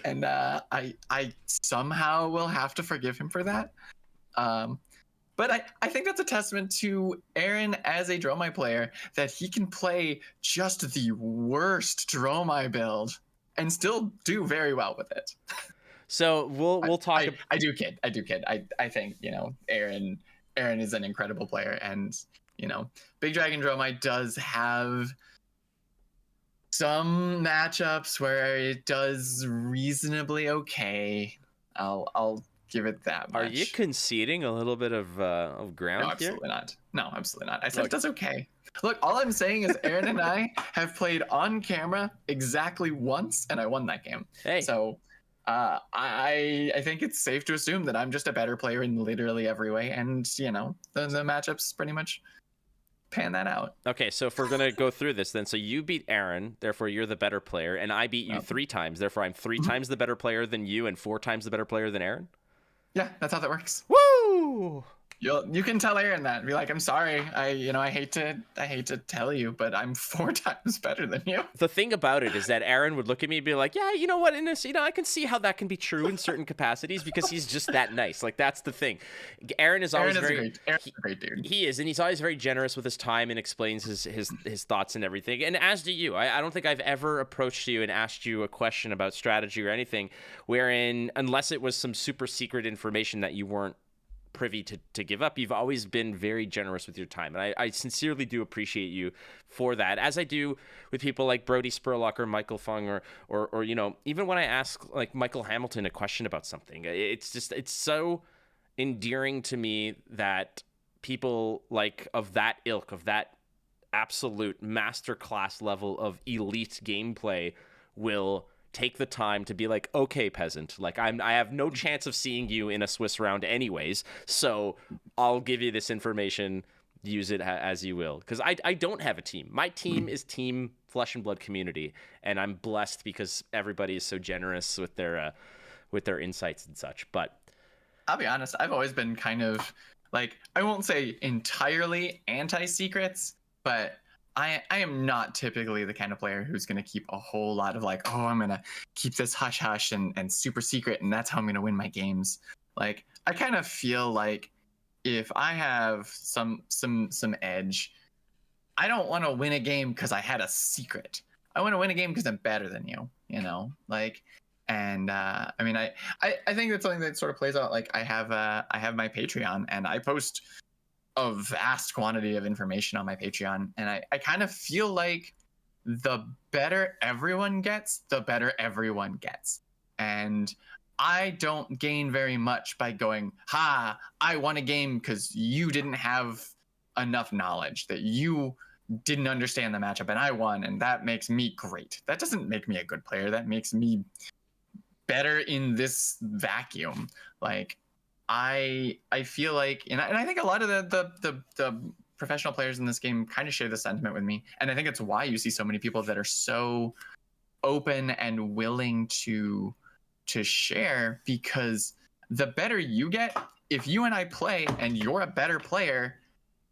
And I somehow will have to forgive him for that. But I think that's a testament to Aaron as a Dromai player, that he can play just the worst Dromai build and still do very well with it. So we'll talk. I do kid. I think, Aaron is an incredible player, and Big Dragon Dromai does have some matchups where it does reasonably okay. I'll give it that much. Are you conceding a little bit of ground No, here? absolutely not. No, absolutely not. I said it does okay. Look, all I'm saying is Aaron and I have played on camera exactly once, and I won that game. Hey. So I think it's safe to assume that I'm just a better player in literally every way, and the matchups pretty much pan that out. Okay, so if we're gonna go through this, then so you beat Aaron, therefore you're the better player, and I beat you 3 times, therefore I'm 3 times the better player than you and 4 times the better player than Aaron. Yeah, that's how that works. Woo! You can tell Aaron that. Be like, I'm sorry. I hate to tell you, but I'm 4 times better than you. The thing about it is that Aaron would look at me and be like, yeah, you know what, in this, I can see how that can be true in certain capacities because he's just that nice. Like, that's the thing. Aaron's a great dude. He is, and he's always very generous with his time and explains his thoughts and everything. And as do you. I don't think I've ever approached you and asked you a question about strategy or anything wherein, unless it was some super secret information that you weren't privy to give up, you've always been very generous with your time, and I sincerely do appreciate you for that, as I do with people like Brody Spurlock or Michael Fung or even when I ask like Michael Hamilton a question about something, it's so endearing to me that people like of that ilk, of that absolute masterclass level of elite gameplay will take the time to be like, okay, peasant, like I have no chance of seeing you in a Swiss round anyways, so I'll give you this information, use it as you will, because I don't have a team. My team is Team Flesh and Blood Community, and I'm blessed because everybody is so generous with their insights and such. But I'll be honest, I've always been kind of like, I won't say entirely anti-secrets, but I am not typically the kind of player who's going to keep a whole lot of like, I'm going to keep this hush hush and super secret, and that's how I'm going to win my games. Like, I kind of feel like if I have some edge, I don't want to win a game because I had a secret. I want to win a game because I'm better than you, like, and I mean, I think that's something that sort of plays out. Like, I have my Patreon, and I post a vast quantity of information on my Patreon, and I kind of feel like the better everyone gets, the better everyone gets. And I don't gain very much by going, I won a game because you didn't have enough knowledge, that you didn't understand the matchup and I won, and that makes me great. That doesn't make me a good player. That makes me better in this vacuum. Like, I feel like, and I think a lot of the professional players in this game kind of share the sentiment with me, and I think it's why you see so many people that are so open and willing to share, because the better you get, if you and I play and you're a better player,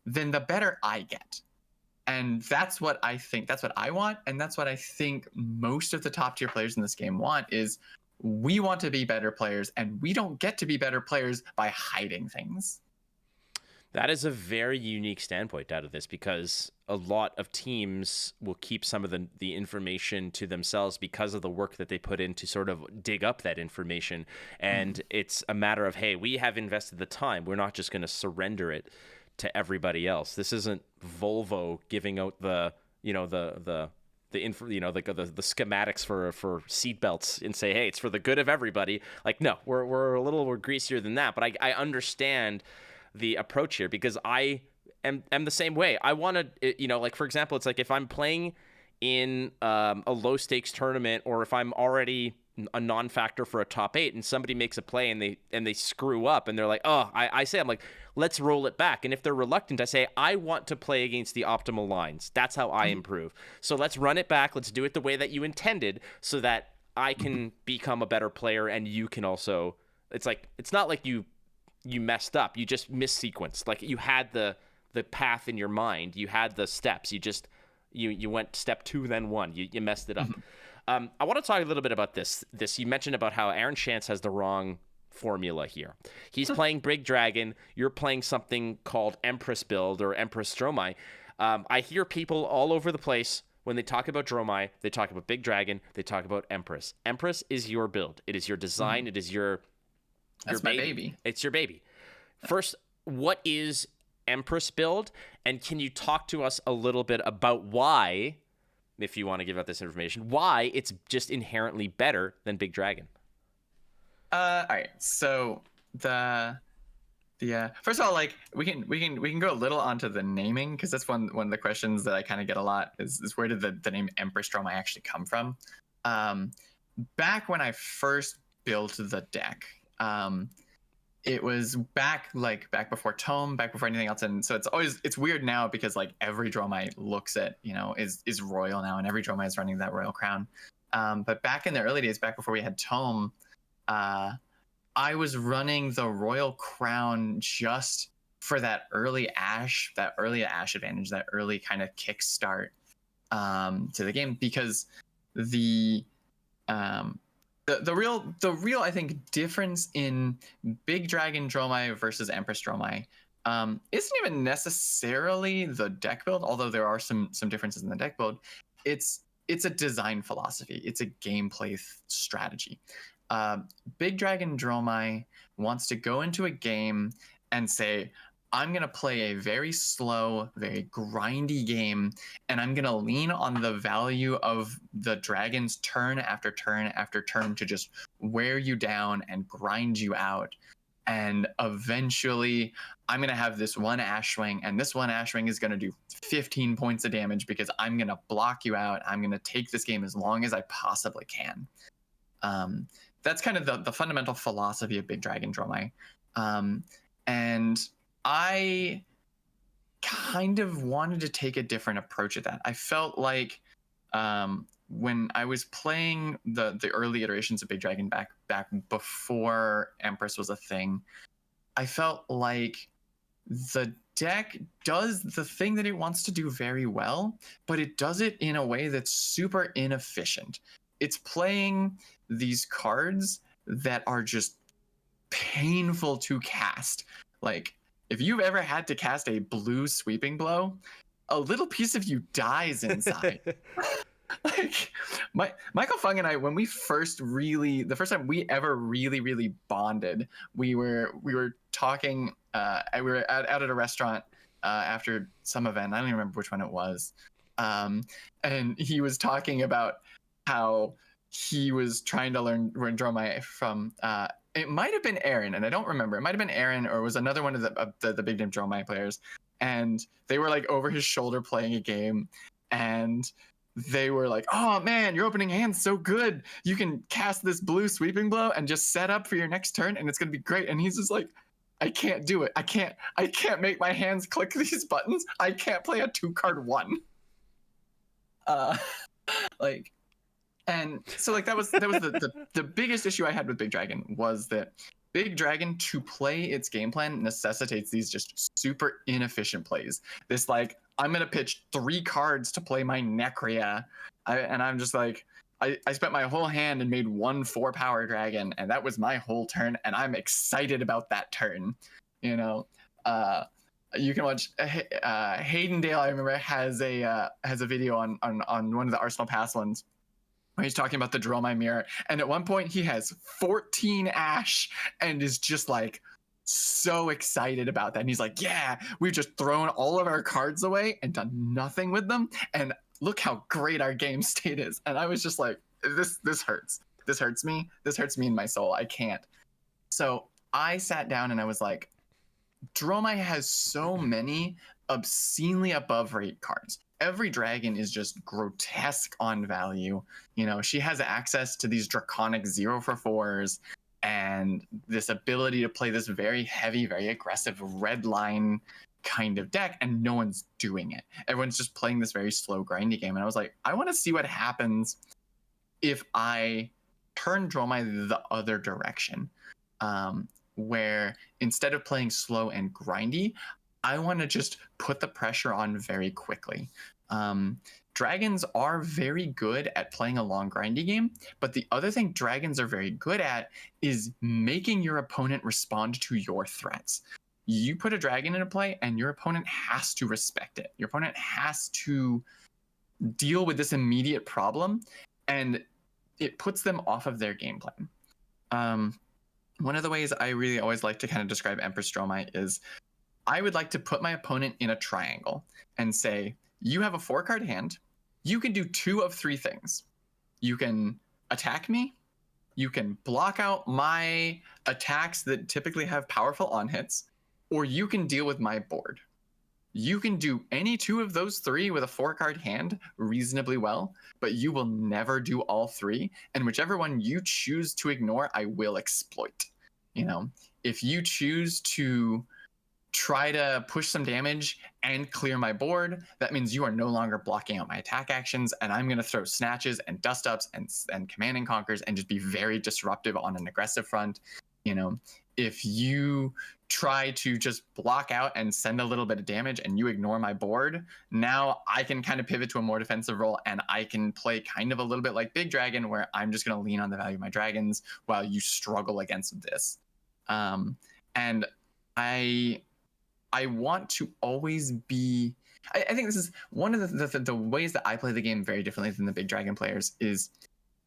then the better I get. And that's what I think, that's what I want, and that's what I think most of the top tier players in this game want, is we want to be better players, and we don't get to be better players by hiding things. that is a very unique standpoint out of this, because a lot of teams will keep some of the information to themselves because of the work that they put in to sort of dig up that information. And it's a matter of, hey, we have invested the time. We're not just going to surrender it to everybody else. This isn't Volvo giving out the schematics for seat belts and say, hey, it's for the good of everybody. Like, no, we're a little more greasier than that. But I understand the approach here, because I am the same way. I want to, like, for example, it's like if I'm playing in a low stakes tournament, or if I'm already a non-factor for a top 8 and somebody makes a play and they screw up and they're like, oh, I say, I'm like, let's roll it back. And if they're reluctant, I say, I want to play against the optimal lines. That's how I improve. So let's run it back. Let's do it the way that you intended, so that I can become a better player and you can also. It's like, it's not like you messed up. You just missequenced. Like, you had the path in your mind. You had the steps. You just you went step 2, then 1. You messed it up. I want to talk a little bit about this. You mentioned about how Aaron Shantz has the wrong formula here. He's playing Big Dragon. You're playing something called Empress build or Empress Dromai. I hear people all over the place when they talk about Dromai, they talk about Big Dragon, they talk about Empress. Empress is your build. It is your design. It is your That's my baby. It's your baby. First, what is Empress build? And can you talk to us a little bit about why, if you want to give out this information, why it's just inherently better than Big Dragon? All right. So the first of all, like, we can go a little onto the naming, because that's one of the questions that I kind of get a lot is where did the name Empress Dromai actually come from? Back when I first built the deck, it was back before Tome, back before anything else, and so it's weird now, because like every Dromai looks at, is royal now, and every Dromai is running that royal crown. But back in the early days, back before we had Tome, I was running the royal crown just for that early ash advantage, that early kind of kickstart to the game, because the real I think difference in Big Dragon Dromai versus Empress Dromai isn't even necessarily the deck build, although there are some differences in the deck build. It's a design philosophy. It's a gameplay strategy. Big Dragon Dromai wants to go into a game and say, I'm going to play a very slow, very grindy game, and I'm going to lean on the value of the dragons turn after turn after turn to just wear you down and grind you out. And eventually, I'm going to have this one Ash Wing, and this one Ash Wing is going to do 15 points of damage because I'm going to block you out. I'm going to take this game as long as I possibly can. That's kind of the fundamental philosophy of Big Dragon Dromai. And I kind of wanted to take a different approach at that. I felt like when I was playing the early iterations of Big Dragon back before Empress was a thing, I felt like the deck does the thing that it wants to do very well, but it does it in a way that's super inefficient. It's playing these cards that are just painful to cast. Like, if you've ever had to cast a blue sweeping blow, a little piece of you dies inside. Like, Michael Fung and I, when the first time we ever really bonded, we were talking, we were out at a restaurant after some event. I don't even remember which one it was. And he was talking about how he was trying to learn Dromai from, it might have been Aaron, and I don't remember. It might have been Aaron, or it was another one of the big name Dromai players. And they were like over his shoulder playing a game, and they were like, "Oh man, your opening hand's so good. You can cast this blue sweeping blow and just set up for your next turn, and it's gonna be great." And he's just like, "I can't do it. I can't make my hands click these buttons. I can't play a 2-card 1." And so like that was the biggest issue I had with Big Dragon, was that Big Dragon, to play its game plan, necessitates these just super inefficient plays. This like, I'm gonna pitch 3 cards to play my Necria, and I'm just like, I spent my whole hand and made 1 4-power dragon, and that was my whole turn, and I'm excited about that turn. You know, you can watch Haydendale. I remember has a video on one of the Arsenal Pass ones, where he's talking about the Dromai mirror, and at one point he has 14 Ash and is just like so excited about that. And he's like, yeah, we've just thrown all of our cards away and done nothing with them. And look how great our game state is. And I was just like, this hurts. This hurts me. This hurts me in my soul. I can't. So I sat down and I was like, Dromai has so many obscenely above rate cards. Every dragon is just grotesque on value. You know, she has access to these draconic 0-for-4s and this ability to play this very heavy, very aggressive red line kind of deck, and no one's doing it. Everyone's just playing this very slow, grindy game. And I was like, I want to see what happens if I turn Dromai the other direction, where instead of playing slow and grindy, I want to just put the pressure on very quickly. Dragons are very good at playing a long grindy game, but the other thing dragons are very good at is making your opponent respond to your threats. You put a dragon into play and your opponent has to respect it. Your opponent has to deal with this immediate problem, and it puts them off of their game plan. One of the ways I really always like to kind of describe Empress Dromai is I would like to put my opponent in a triangle and say, you have a 4-card hand. You can do 2 of 3 things. You can attack me. You can block out my attacks that typically have powerful on-hits, or you can deal with my board. You can do any 2 of those 3 with a 4-card hand reasonably well, but you will never do all 3. And whichever one you choose to ignore, I will exploit. You know, if you choose to try to push some damage and clear my board, that means you are no longer blocking out my attack actions, and I'm going to throw snatches and dust ups and command and conquers and just be very disruptive on an aggressive front. You know, if you try to just block out and send a little bit of damage and you ignore my board, now I can kind of pivot to a more defensive role, and I can play kind of a little bit like Big Dragon, where I'm just going to lean on the value of my dragons while you struggle against this. And I want to always be... I think this is one of the ways that I play the game very differently than the Big Dragon players is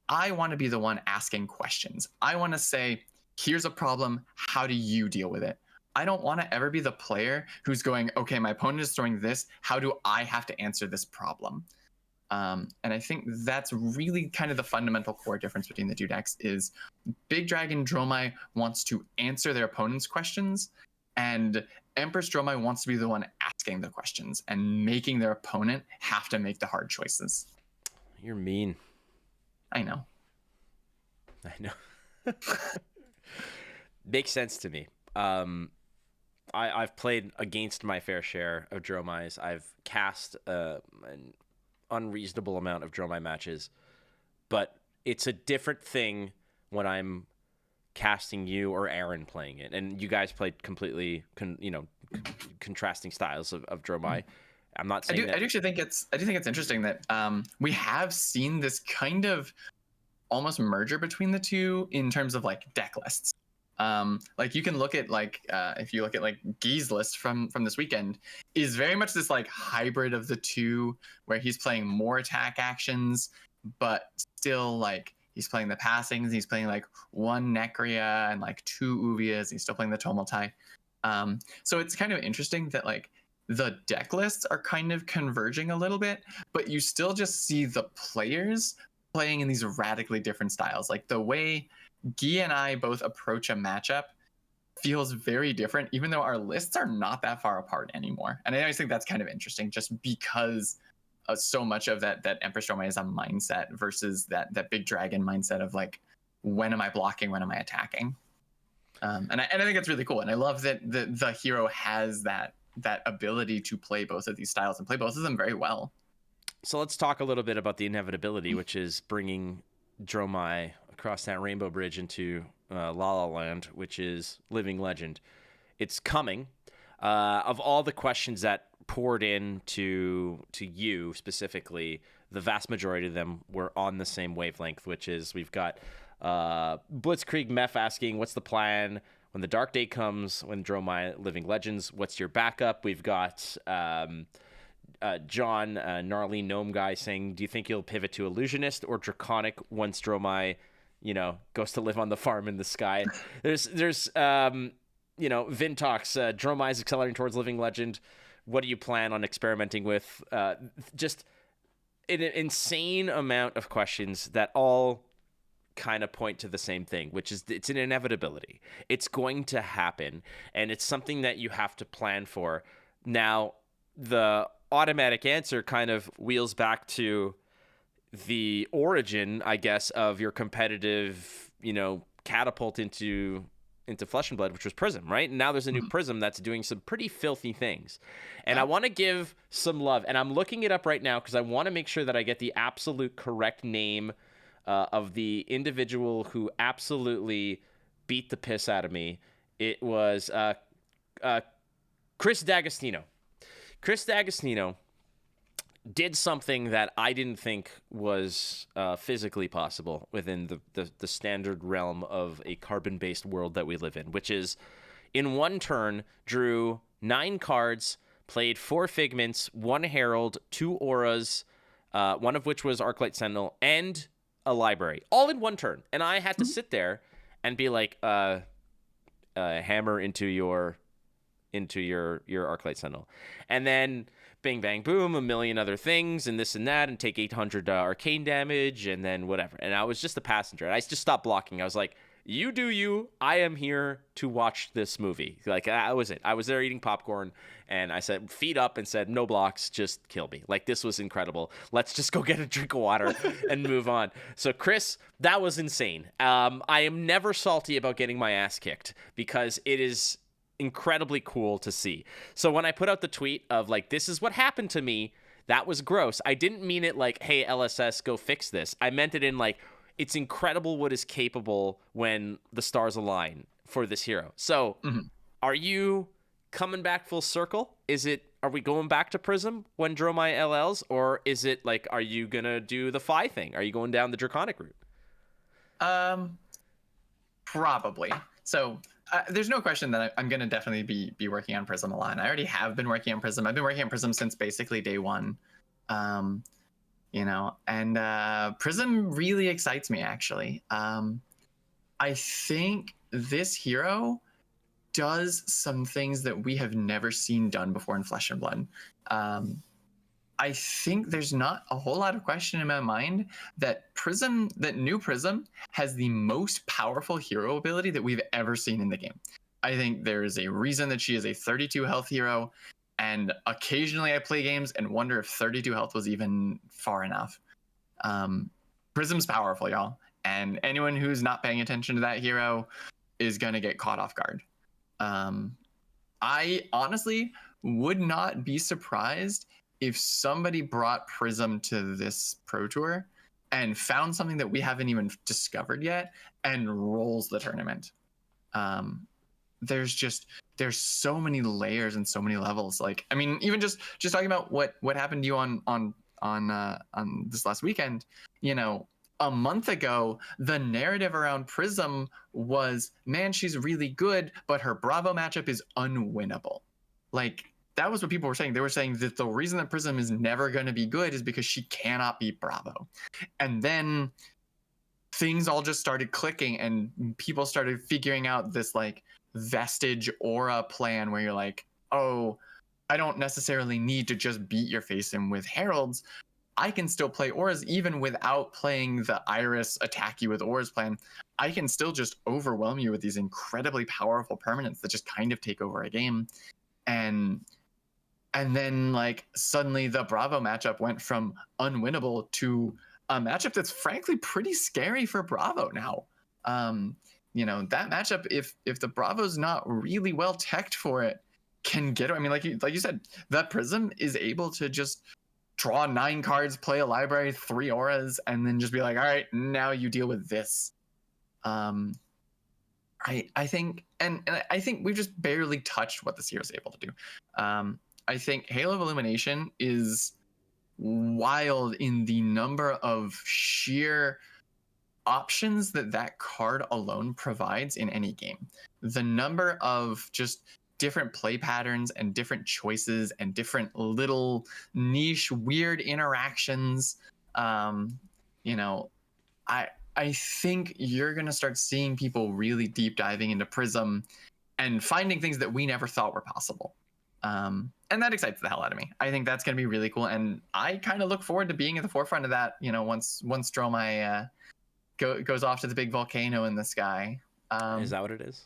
I want to be the one asking questions. I want to say, here's a problem. How do you deal with it? I don't want to ever be the player who's going, okay, my opponent is throwing this. How do I have to answer this problem? And I think that's really kind of the fundamental core difference between the two decks is Big Dragon Dromai wants to answer their opponent's questions, and Empress Dromai wants to be the one asking the questions and making their opponent have to make the hard choices. You're mean. I know. Makes sense to me. I've played against my fair share of Dromais. I've cast an unreasonable amount of Dromai matches, but it's a different thing when I'm casting you or Aaron playing it, and you guys played completely contrasting styles of Dromai. I'm not saying I do think it's interesting that we have seen this kind of almost merger between the two in terms of like deck lists. Like you can look at if you look at like Guy's list from this weekend is very much this like hybrid of the two, where he's playing more attack actions, but still like he's playing the passings. He's playing like 1 Necria and like 2 Uvias. He's still playing the Tumulti. So it's kind of interesting that like the deck lists are kind of converging a little bit, but you still just see the players playing in these radically different styles. Like the way Guy and I both approach a matchup feels very different, even though our lists are not that far apart anymore. And I always think that's kind of interesting, just because so much of that Empress Dromai is a mindset versus that Big Dragon mindset of like, when am I blocking, when am I attacking? And I think it's really cool, and I love that the hero has that ability to play both of these styles and play both of them very well. So let's talk a little bit about the inevitability, which is bringing Dromai across that rainbow bridge into La La Land, which is living legend. It's coming. Of all the questions that poured in to you specifically, the vast majority of them were on the same wavelength, which is we've got Blitzkrieg Meth asking, what's the plan when the dark day comes, when Dromai living legends, what's your backup? We've got John, gnarly gnome guy, saying, do you think you'll pivot to illusionist or draconic once Dromai goes to live on the farm in the sky? There's Vintox, Dromai is accelerating towards Living Legend. What do you plan on experimenting with? Just an insane amount of questions that all kind of point to the same thing, which is it's an inevitability. It's going to happen, and it's something that you have to plan for. Now, the automatic answer kind of wheels back to the origin, I guess, of your competitive, catapult into Flesh and Blood, which was Prism, right? And now there's a new Prism that's doing some pretty filthy things. And I want to give some love, and I'm looking it up right now because I want to make sure that I get the absolute correct name of the individual who absolutely beat the piss out of me. It was Chris D'Agostino. Chris D'Agostino did something that I didn't think was physically possible within the standard realm of a carbon-based world that we live in, which is in one turn, drew 9 cards, played 4 Figments, 1 Herald, 2 Auras, one of which was Arclight Sentinel, and a library, all in one turn. And I had to sit there and be like, hammer into your Arclight Sentinel. And then bing, bang, boom, a million other things and this and that, and take 800 arcane damage, and then whatever. And I was just a passenger. And I just stopped blocking. I was like, you do you. I am here to watch this movie. Like, that was it. I was there eating popcorn, and I said, feet up, and said, no blocks, just kill me. Like, this was incredible. Let's just go get a drink of water and move on. So, Chris, that was insane. I am never salty about getting my ass kicked because it is incredibly cool to see. So when I put out the tweet of like, this is what happened to me, that was gross. I didn't mean it like, hey, LSS, go fix this. I meant it in like, it's incredible what is capable when the stars align for this hero. So are you coming back full circle? Are we going back to Prism when Dromai LLs, or is it like, are you going to do the Phi thing? Are you going down the Draconic route? Probably. So there's no question that I'm going to definitely be working on Prism a lot. And I already have been working on Prism. I've been working on Prism since basically day one. And Prism really excites me, actually. I think this hero does some things that we have never seen done before in Flesh and Blood. I think there's not a whole lot of question in my mind that new Prism has the most powerful hero ability that we've ever seen in the game. I think there is a reason that she is a 32 health hero, and occasionally I play games and wonder if 32 health was even far enough. Prism's powerful, y'all, and anyone who's not paying attention to that hero is going to get caught off guard. I honestly would not be surprised if somebody brought Prism to this Pro Tour and found something that we haven't even discovered yet and rolls the tournament. There's so many layers and so many levels. Like, I mean, even just talking about what happened to you on this last weekend, a month ago, the narrative around Prism was, man, she's really good, but her Bravo matchup is unwinnable. Like, that was what people were saying. They were saying that the reason that Prism is never going to be good is because she cannot beat Bravo. And then things all just started clicking, and people started figuring out this like vestige aura plan where you're like, oh, I don't necessarily need to just beat your face in with heralds. I can still play auras even without playing the Iris attack you with auras plan. I can still just overwhelm you with these incredibly powerful permanents that just kind of take over a game. And then like suddenly the Bravo matchup went from unwinnable to a matchup that's frankly pretty scary for Bravo now. That matchup, if the Bravo's not really well teched for it, can get. I mean, like you said, that Prism is able to just draw 9 cards, play a library, 3 auras, and then just be like, all right, now you deal with this. I think, and I think we've just barely touched what this hero is able to do. I think Halo of Illumination is wild in the number of sheer options that card alone provides in any game. The number of just different play patterns and different choices and different little niche weird interactions. I think you're going to start seeing people really deep diving into Prism and finding things that we never thought were possible. And that excites the hell out of me. I think that's going to be really cool, and I kind of look forward to being at the forefront of that. Once Dromai goes off to the big volcano in the sky. Is that what it is?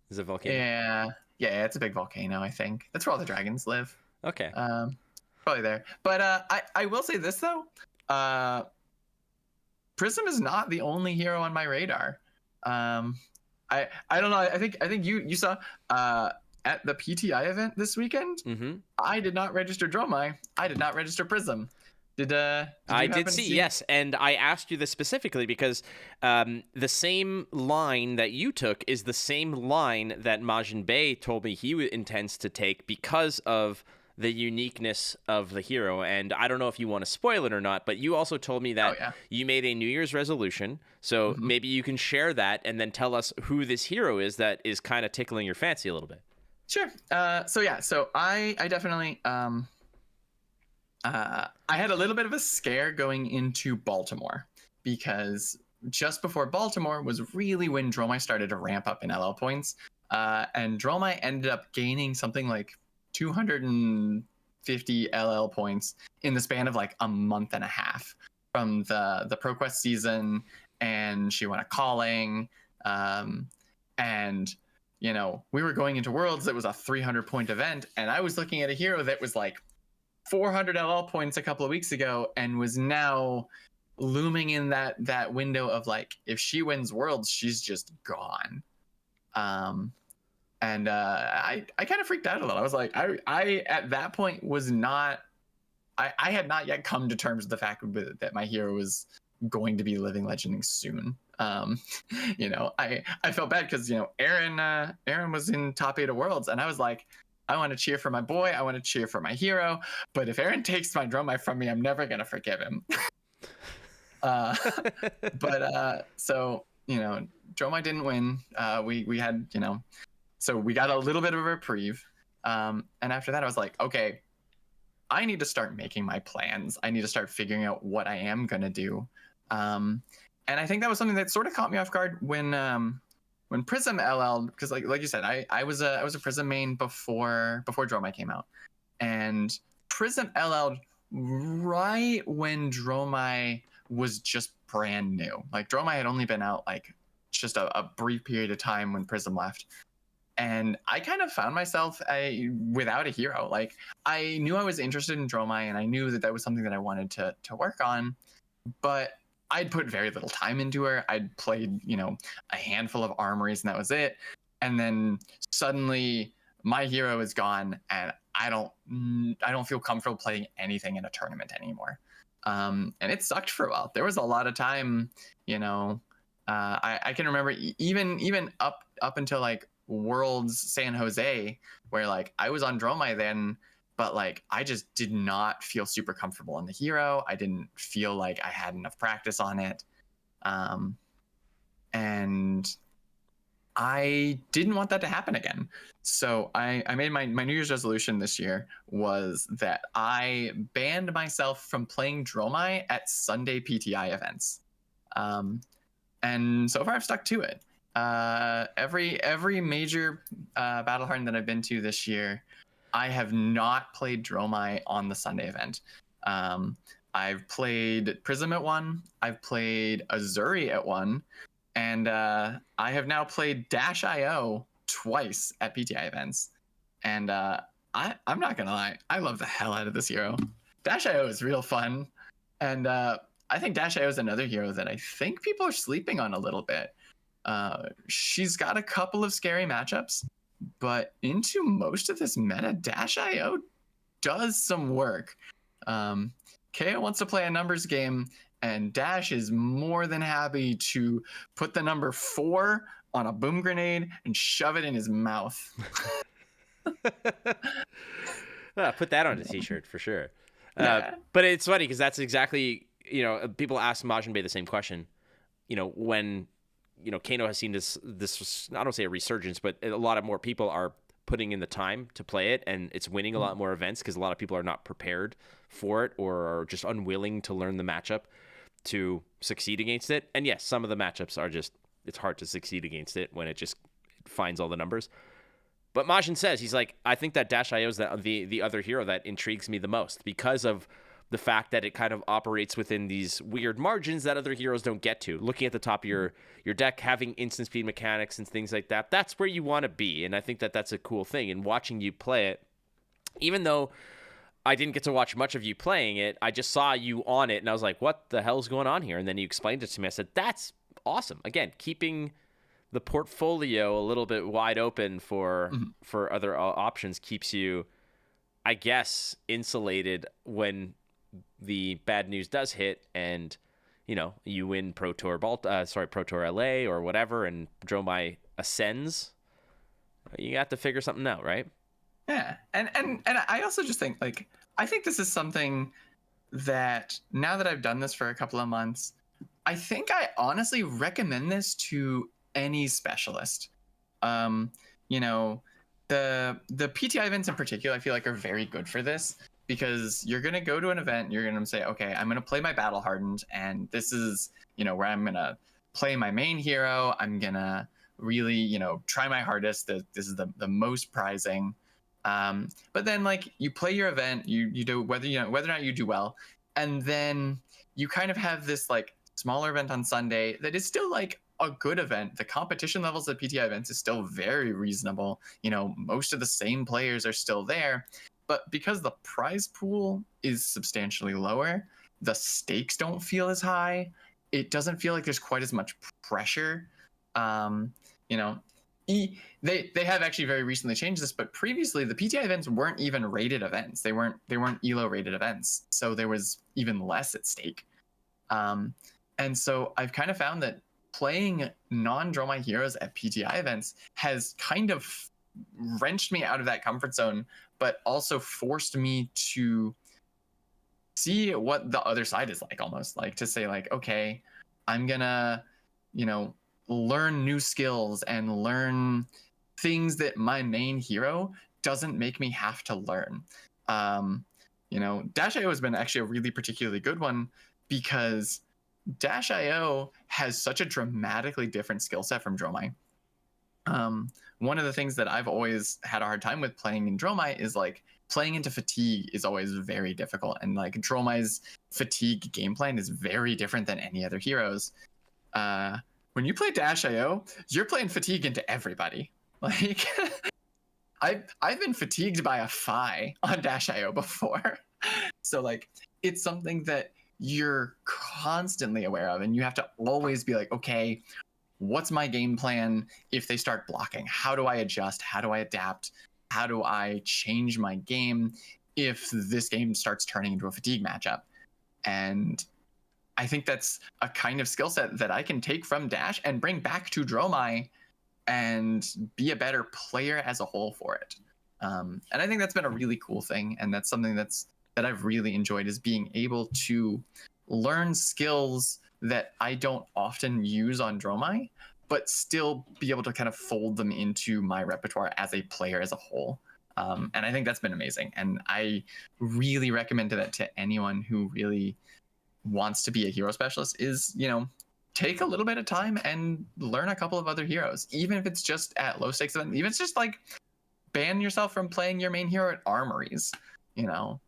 Is it a volcano? Yeah, it's a big volcano. I think that's where all the dragons live. Okay. Probably there. But I will say this though. Prism is not the only hero on my radar. I don't know. I think you saw at the PTI event this weekend. Mm-hmm. I did not register Dromai. I did not register Prism. I did see, yes, and I asked you this specifically because the same line that you took is the same line that Majin Bey told me he intends to take because of the uniqueness of the hero. And I don't know if you want to spoil it or not, but you also told me that you made a New Year's resolution. So maybe you can share that and then tell us who this hero is that is kind of tickling your fancy a little bit. Sure. So I definitely I had a little bit of a scare going into Baltimore because just before Baltimore was really when Dromai started to ramp up in LL points. And Dromai ended up gaining something like 250 LL points in the span of like a month and a half from the ProQuest season, and she won a calling. And we were going into Worlds that was a 300 point event, and I was looking at a hero that was like 400 LL points a couple of weeks ago and was now looming in that window of like, if she wins Worlds, she's just gone. And I kind of freaked out a little. I was like, I at that point was not, I had not yet come to terms with the fact that my hero was going to be living legending soon. I felt bad because Aaron was in top 8 of Worlds, and I was like, I want to cheer for my boy, I want to cheer for my hero, but if Aaron takes my Dromai from me, I'm never gonna forgive him. So Dromai didn't win. We had so we got a little bit of a reprieve, and after that I was like, okay, I need to start making my plans. I need to start figuring out what I am gonna do. And I think that was something that sort of caught me off guard when Prism LL, because like you said, I was a Prism main before Dromai came out, and Prism LL right when Dromai was just brand new. Like Dromai had only been out like just a brief period of time when Prism left, and I kind of found myself without a hero. Like I knew I was interested in Dromai, and I knew that was something that I wanted to work on, but I'd put very little time into her. I'd played, a handful of armories, and that was it. And then suddenly my hero is gone, and I don't feel comfortable playing anything in a tournament anymore. And it sucked for a while. There was a lot of time, I can remember even up until like Worlds San Jose, where like I was on Dromai then, but like I just did not feel super comfortable in the hero. I didn't feel like I had enough practice on it. And I didn't want that to happen again. So I made my New Year's resolution this year was that I banned myself from playing Dromai at Sunday PTI events. And so far I've stuck to it. Every major Battle Hardened that I've been to this year, I have not played Dromai on the Sunday event. I've played Prism at one, I've played Azuri at one, and I have now played Dash.io twice at PTI events. And I'm not gonna lie, I love the hell out of this hero. Dash.io is real fun, and I think Dash.io is another hero that I think people are sleeping on a little bit. She's got a couple of scary matchups, but into most of this meta, Dash.io does some work. KO wants to play a numbers game, and Dash is more than happy to put the number 4 on a boom grenade and shove it in his mouth. Put that on a t-shirt for sure. Yeah. But it's funny because that's exactly, people ask Majin Bey the same question, when Kano has seen this I don't say a resurgence, but a lot of more people are putting in the time to play it, and it's winning a lot more events because a lot of people are not prepared for it or are just unwilling to learn the matchup to succeed against it. And yes, some of the matchups are just, it's hard to succeed against it when it just finds all the numbers. But Majin says, he's like, I think that Dash IO is the other hero that intrigues me the most because of the fact that it kind of operates within these weird margins that other heroes don't get to. Looking at the top of your deck, having instant speed mechanics and things like that, that's where you want to be. And I think that that's a cool thing. And watching you play it, even though I didn't get to watch much of you playing it, I just saw you on it and I was like, what the hell's going on here? And then you explained it to me. I said, that's awesome. Again, keeping the portfolio a little bit wide open for other options keeps you, I guess, insulated when the bad news does hit and, you know, you win Pro Tour Pro Tour LA or whatever, and Dromai ascends. You have to figure something out, right? Yeah, and I also just think, like, I think this is something that now that I've done this for a couple of months, I think I honestly recommend this to any specialist. You know, the PTI events in particular, I feel like are very good for this, because you're going to go to an event, you're going to say, okay, I'm going to play my battle hardened, and this is, you know, where I'm going to play my main hero. I'm going to really, you know, try my hardest. This is the most prizing. But then, like, you play your event, you do, whether or not you do well, and then you kind of have this like smaller event on Sunday that is still like a good event. The competition levels at PTI events is still very reasonable. You know, most of the same players are still there, but because the prize pool is substantially lower, the stakes don't feel as high. It doesn't feel like there's quite as much pressure. You know, they have actually very recently changed this, but previously the PTI events weren't even rated events. They weren't ELO rated events, so there was even less at stake. And so I've kind of found that playing non-Dromai heroes at PTI events has kind of wrenched me out of that comfort zone, but also forced me to see what the other side is like, almost like to say like, okay, I'm gonna, you know, learn new skills and learn things that my main hero doesn't make me have to learn. You know, Dash IO has been actually a really particularly good one, because Dash IO has such a dramatically different skill set from Dromai. One of the things that I've always had a hard time with playing in Dromai is like playing into fatigue is always very difficult. And like Dromai's fatigue game plan is very different than any other heroes. When you play Dash IO, you're playing fatigue into everybody. Like I've been fatigued by a Fi on Dash IO before. So like it's something that you're constantly aware of, and you have to always be like, okay, what's my game plan if they start blocking? How do I adjust? How do I adapt? How do I change my game if this game starts turning into a fatigue matchup? And I think that's a kind of skill set that I can take from Dash and bring back to Dromai and be a better player as a whole for it. And I think that's been a really cool thing, and that's something that I've really enjoyed, is being able to learn skills that I don't often use on Dromai, but still be able to kind of fold them into my repertoire as a player as a whole. And I think that's been amazing. And I really recommend that to anyone who really wants to be a hero specialist, is, you know, take a little bit of time and learn a couple of other heroes, even if it's just at low stakes events, even if it's just like ban yourself from playing your main hero at armories, you know.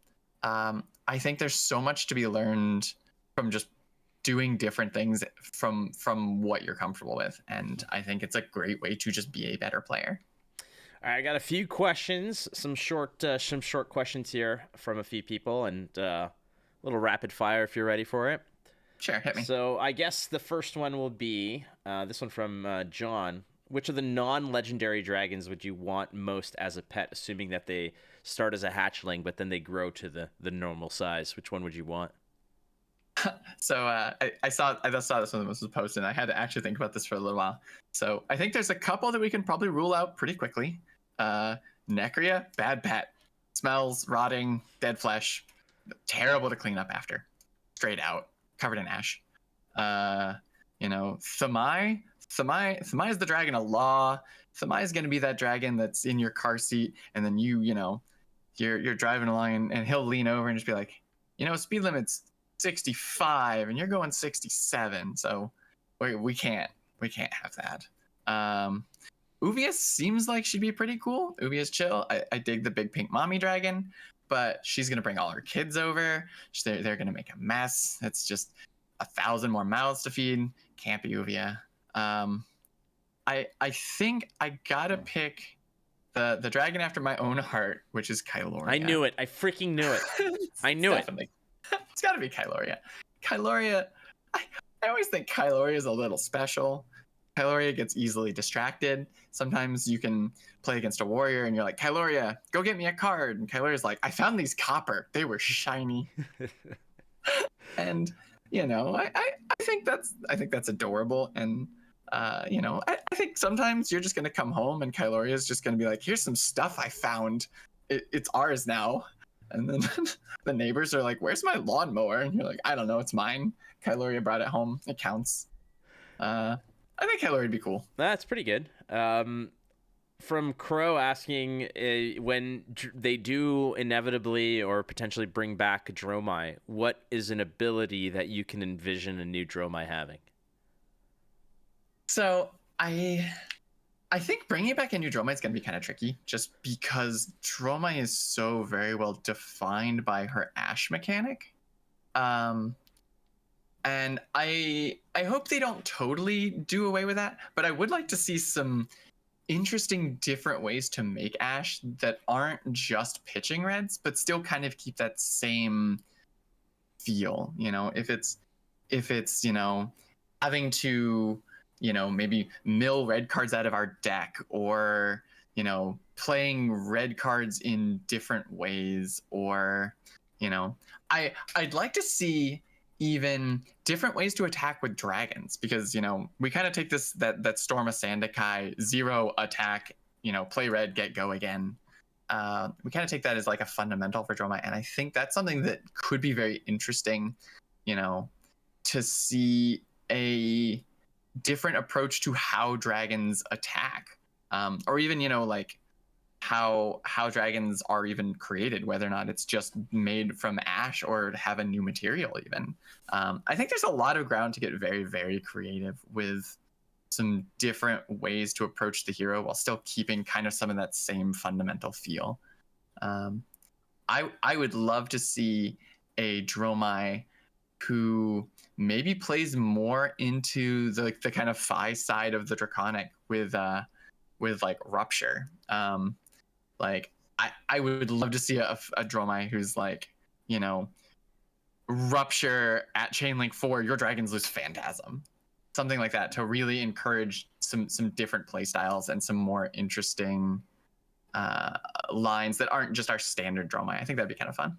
I think there's so much to be learned from just doing different things from what you're comfortable with, and I think it's a great way to just be a better player. All right, I got a few questions, some short questions here from a few people, and a little rapid fire if you're ready for it. Sure, hit me. So I guess the first one will be this one from John. Which of the non-legendary dragons would you want most as a pet, assuming that they start as a hatchling, but then they grow to the normal size? Which one would you want? So I saw this when this was posted, and I had to actually think about this for a little while. So I think there's a couple that we can probably rule out pretty quickly. Necria, bad pet. Smells, rotting, dead flesh. Terrible to clean up after. Straight out. Covered in ash. You know, Thamai is the dragon of law. Thamai is going to be that dragon that's in your car seat, and then you're driving along, and he'll lean over and just be like, you know, speed limit's 65 and you're going 67, so we can't have that. Uvia seems like she'd be pretty cool. Uvia's chill. I dig the big pink mommy dragon, but she's gonna bring all her kids over. They're gonna make a mess. It's just 1,000 more mouths to feed. Can't be Uvia. I think I gotta pick the dragon after my own heart, which is Kyloria. I knew it. I freaking knew it. I knew it. It's gotta be Kyloria. Kyloria. I always think Kyloria is a little special. Kyloria gets easily distracted. Sometimes you can play against a warrior and you're like, Kyloria, go get me a card. And Kyloria's like, I found these copper. They were shiny. And I think that's adorable. And I think sometimes you're just gonna come home and Kyloria is just gonna be like, here's some stuff I found. It's ours now. And then the neighbors are like, where's my lawnmower? And you're like, I don't know, it's mine. Kyloria brought it home. It counts. I think Kyloria would be cool. That's pretty good. From Crow asking, when they do inevitably or potentially bring back Dromai, what is an ability that you can envision a new Dromai having? So I think bringing back a new Dromai is going to be kind of tricky, just because Dromai is so very well defined by her Ash mechanic. And I hope they don't totally do away with that, but I would like to see some interesting different ways to make Ash that aren't just pitching reds, but still kind of keep that same feel. If it's having to maybe mill red cards out of our deck, or playing red cards in different ways, or I'd like to see even different ways to attack with dragons, because we kind of take that Storm of Sandakai 0 attack, play red, get go again. We kind of take that as like a fundamental for Dromai, and I think that's something that could be very interesting, to see a different approach to how dragons attack, or even like how dragons are even created, whether or not it's just made from ash or have a new material even. I think there's a lot of ground to get very, very creative with some different ways to approach the hero while still keeping kind of some of that same fundamental feel. I would love to see a Dromai who maybe plays more into the kind of Phi side of the Draconic with like Rupture. Like I would love to see a Dromai who's like, Rupture at Chainlink 4, your dragons lose Phantasm. Something like that to really encourage some different play styles and some more interesting lines that aren't just our standard Dromai. I think that'd be kind of fun.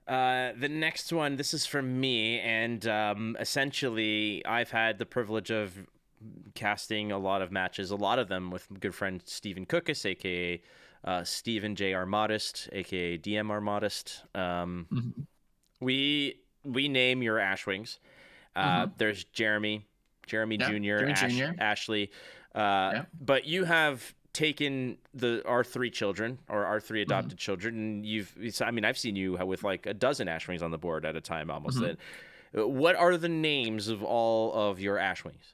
The next one, this is from me, and essentially I've had the privilege of casting a lot of matches, a lot of them with good friend Stephen Cookus, aka Stephen J. Armodist, aka DM Armodist. We name your Ashwings. There's Jeremy Jr., Ashley. But you have taken our 3 children, or our 3 adopted children, and I've seen you with like a dozen Ashwings on the board at a time almost. What are the names of all of your Ashwings?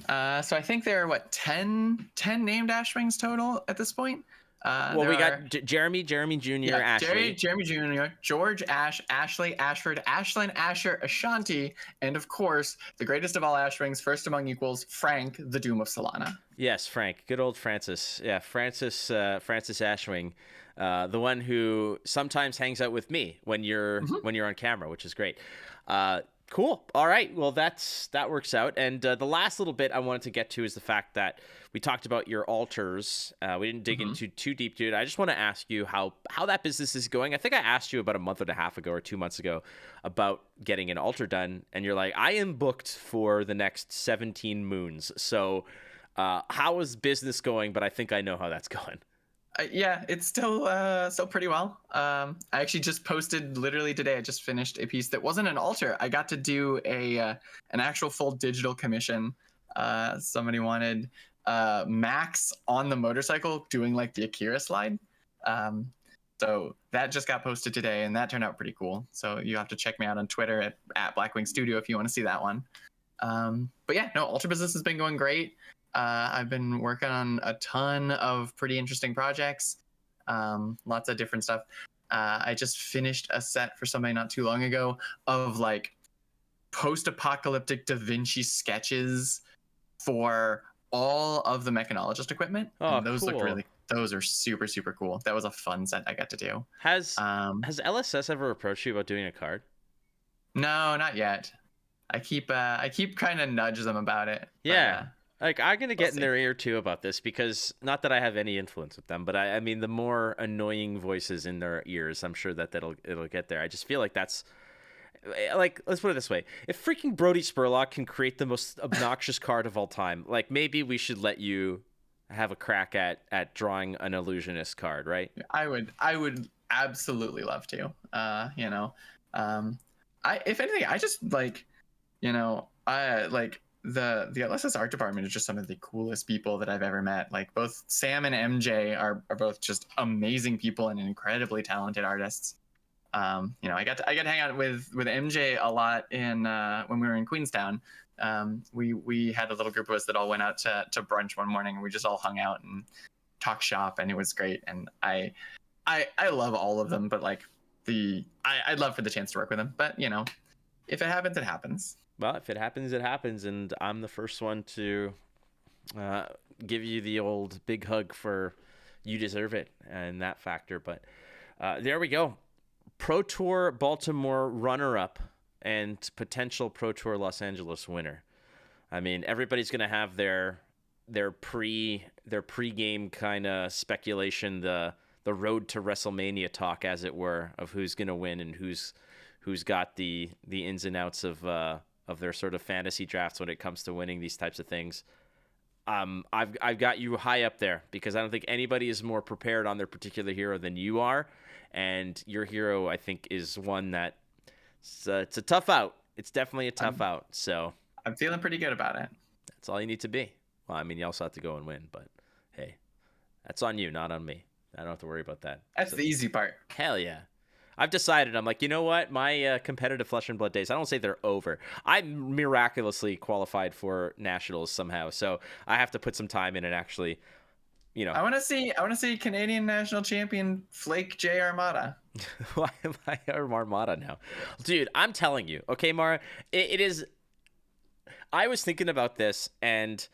So I think there are 10 named Ashwings total at this point. We got Jeremy Jr., Ashley. Jeremy Jr., George, Ash, Ashley, Ashford, Ashlyn, Asher, Ashanti, and of course, the greatest of all Ashwings, first among equals, Frank, the Doom of Solana. Yes, Frank. Good old Francis. Yeah, Francis Ashwing. The one who sometimes hangs out with me when you're on camera, which is great. Cool. All right. Well, that works out. And the last little bit I wanted to get to is the fact that we talked about your altars. We didn't dig into too deep, dude. I just want to ask you how that business is going. I think I asked you about a month and a half ago or 2 months ago about getting an altar done, and you're like, I am booked for the next 17 moons. So how is business going? But I think I know how that's going. Yeah, it's still pretty well. I actually just posted literally today. I just finished a piece that wasn't an altar. I got to do an actual full digital commission. Somebody wanted Max on the motorcycle doing like the Akira slide. So that just got posted today, and that turned out pretty cool. So you have to check me out on Twitter at Blackwing Studio if you want to see that one. But yeah, no, altar business has been going great. I've been working on a ton of pretty interesting projects, lots of different stuff. I just finished a set for somebody not too long ago of like post-apocalyptic Da Vinci sketches for all of the mechanologist equipment. Oh, and those look cool. those are super, super cool. That was a fun set I got to do. Has LSS ever approached you about doing a card? No, not yet. I keep kind of nudge them about it. Yeah. Like, I'm going to get in see. their ear, too, about this, because not that I have any influence with them, but I mean, the more annoying voices in their ears, I'm sure that it'll get there. I just feel like that's, like, let's put it this way. If freaking Brody Spurlock can create the most obnoxious card of all time, like, maybe we should let you have a crack at drawing an illusionist card, right? I would absolutely love to. If anything, I just like, I like the LSS art department is just some of the coolest people that I've ever met. Like both Sam and MJ are both just amazing people and incredibly talented artists. I got to hang out with MJ a lot in when we were in Queenstown. We had a little group of us that all went out to brunch one morning, and we just all hung out and talked shop, and it was great. And I love all of them, but like I'd love for the chance to work with them. But if it happens, it happens. Well, if it happens, it happens, and I'm the first one to give you the old big hug for you deserve it and that factor. But there we go. Pro Tour Baltimore runner-up and potential Pro Tour Los Angeles winner. I mean, everybody's going to have their pre-game kind of speculation, the road to WrestleMania talk, as it were, of who's going to win and who's got the ins and outs of their sort of fantasy drafts when it comes to winning these types of things. I've got you high up there because I don't think anybody is more prepared on their particular hero than you are, and your hero, I think, is one that it's a tough out. It's definitely a tough out. So I'm feeling pretty good about it. That's all you need to be. Well, I mean, you also have to go and win, but hey, that's on you, not on me. I don't have to worry about that. That's the easy part. Hell yeah. I've decided, I'm like, you know what? My competitive Flesh and Blood days, I don't say they're over. I'm miraculously qualified for nationals somehow, so I have to put some time in and actually, I want to see Canadian national champion Flake J Armada. Why am I Armada now? Dude, I'm telling you, okay, Mara, it is. I was thinking about this, and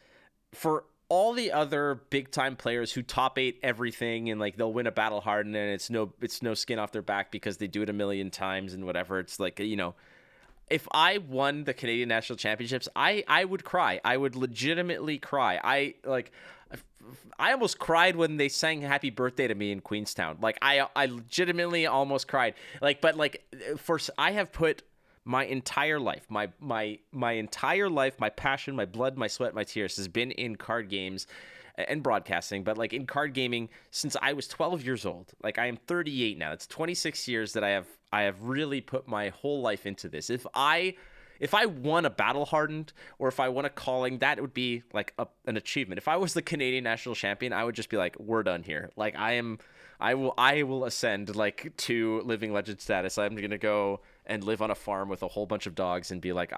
for all the other big time players who top 8 everything and like they'll win a battle hardened and it's no skin off their back because they do it a million times and whatever. It's like, if I won the Canadian National Championships, I would cry. I would legitimately cry. I almost cried when they sang Happy Birthday to me in Queenstown. Like I legitimately almost cried. I have put my entire life, my entire life, my passion, my blood, my sweat, my tears has been in card games and broadcasting, but like in card gaming since I was 12 years old. Like I am 38 now. It's 26 years that I have really put my whole life into this. If I won a battle hardened or if I won a calling, that would be like an achievement. If I was the Canadian national champion, I would just be like, we're done here. Like I will ascend like to living legend status. I'm going to go and live on a farm with a whole bunch of dogs and be like,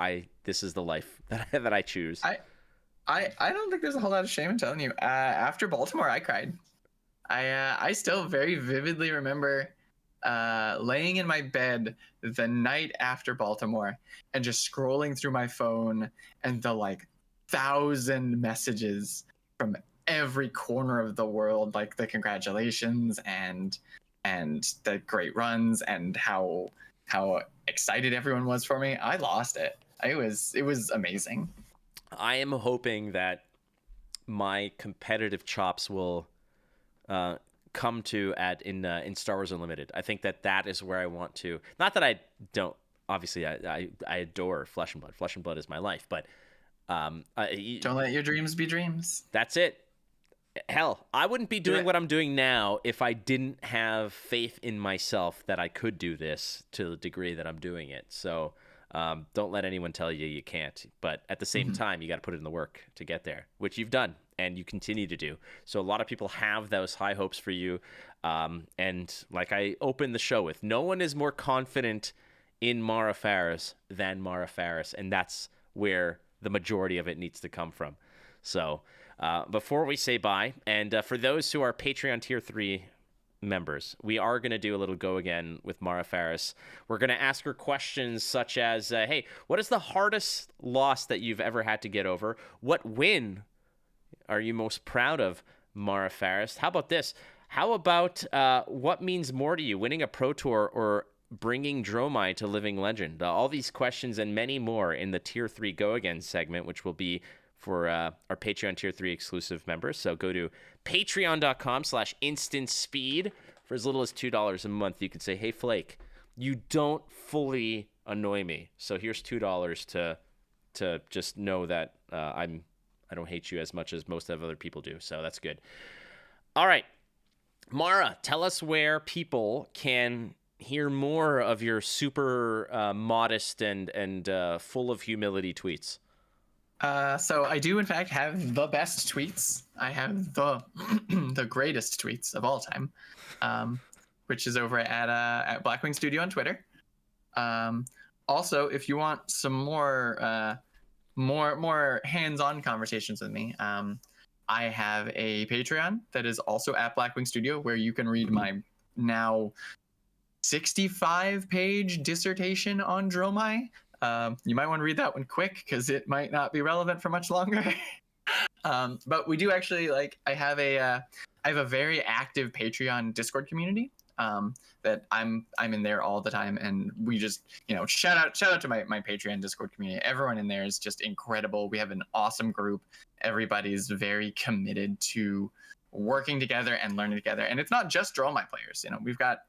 this is the life that I choose. I don't think there's a whole lot of shame in telling you. After Baltimore, I cried. I still very vividly remember laying in my bed the night after Baltimore and just scrolling through my phone and the 1,000 messages from every corner of the world, like the congratulations and the great runs and how excited everyone was for me. I lost it. It was amazing. I am hoping that my competitive chops will come to in Star Wars Unlimited. I think that is where I want to. Not that I don't. Obviously, I adore Flesh and Blood. Flesh and Blood is my life. But don't let your dreams be dreams. That's it. Hell, I wouldn't be doing what I'm doing now if I didn't have faith in myself that I could do this to the degree that I'm doing it. So don't let anyone tell you can't. But at the same time, you got to put in the work to get there, which you've done and you continue to do. So a lot of people have those high hopes for you. And like I opened the show with, no one is more confident in Mara Faris than Mara Faris. And that's where the majority of it needs to come from. So Before we say bye, and for those who are Patreon Tier 3 members, we are going to do a little go again with Mara Faris. We're going to ask her questions such as, hey, what is the hardest loss that you've ever had to get over? What win are you most proud of, Mara Faris? How about this? How about what means more to you, winning a Pro Tour or bringing Dromai to Living Legend? All these questions and many more in the Tier 3 Go Again segment, which will be for our Patreon Tier 3 exclusive members. So go to patreon.com/instantspeed. For as little as $2 a month, you can say, hey, Flake, you don't fully annoy me. So here's $2 to just know that I don't hate you as much as most of other people do. So that's good. All right. Mara, tell us where people can hear more of your super modest and full of humility tweets. So I do, in fact, have the best tweets. I have the the greatest tweets of all time, which is over at Blackwing Studio on Twitter. Also, if you want some more hands-on conversations with me, I have a Patreon that is also at Blackwing Studio, where you can read my now 65-page dissertation on Dromai. You might want to read that one quick because it might not be relevant for much longer. But we do actually, like, I have a very active Patreon Discord community that I'm in there all the time, and we just, shout out to my Patreon Discord community. Everyone in there is just incredible. We have an awesome group. Everybody's very committed to working together and learning together. And it's not just Dromai players. We've got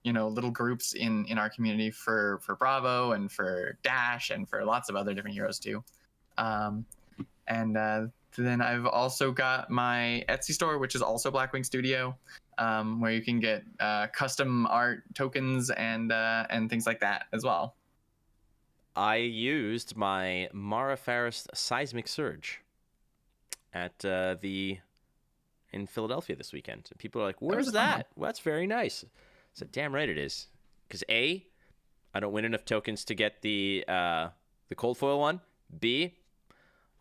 little groups in our community for Bravo and for Dash and for lots of other different heroes too. Then I've also got my Etsy store, which is also Blackwing Studio, where you can get custom art tokens and things like that as well. I used my Mara Faris Seismic Surge at in Philadelphia this weekend. And people are like, where's that? Well, that's very nice. I said, damn right it is. Because A, I don't win enough tokens to get the cold foil one. B,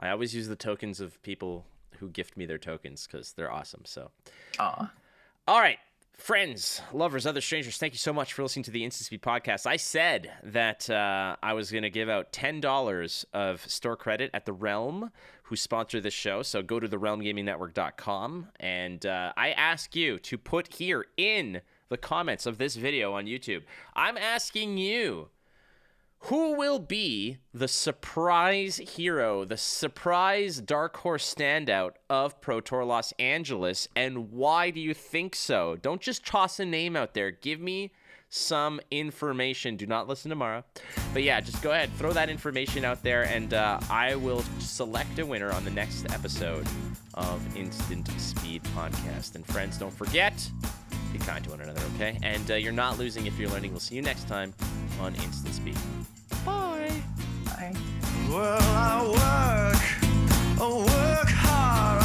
I always use the tokens of people who gift me their tokens because they're awesome. So, all right, friends, lovers, other strangers, thank you so much for listening to the Instant Speed podcast. I said that I was going to give out $10 of store credit at The Realm, who sponsor this show. So go to therealmgamingnetwork.com, and I ask you to put here in the comments of this video on YouTube, I'm asking you, who will be the surprise hero, the surprise Dark Horse standout of Pro Tour Los Angeles, and why do you think so? Don't just toss a name out there. Give me some information. Do not listen to Mara. But yeah, just go ahead, throw that information out there, and I will select a winner on the next episode of Instant Speed Podcast. And friends, don't forget, be kind to one another, okay? And you're not losing if you're learning. We'll see you next time on Instant Speed. Bye. Bye. Well, I work hard.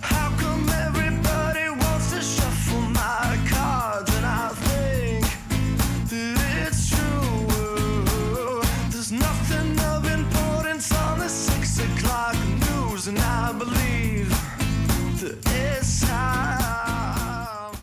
How come everybody wants to shuffle my cards? And I think that it's true. There's nothing of importance on the 6 o'clock news, and I believe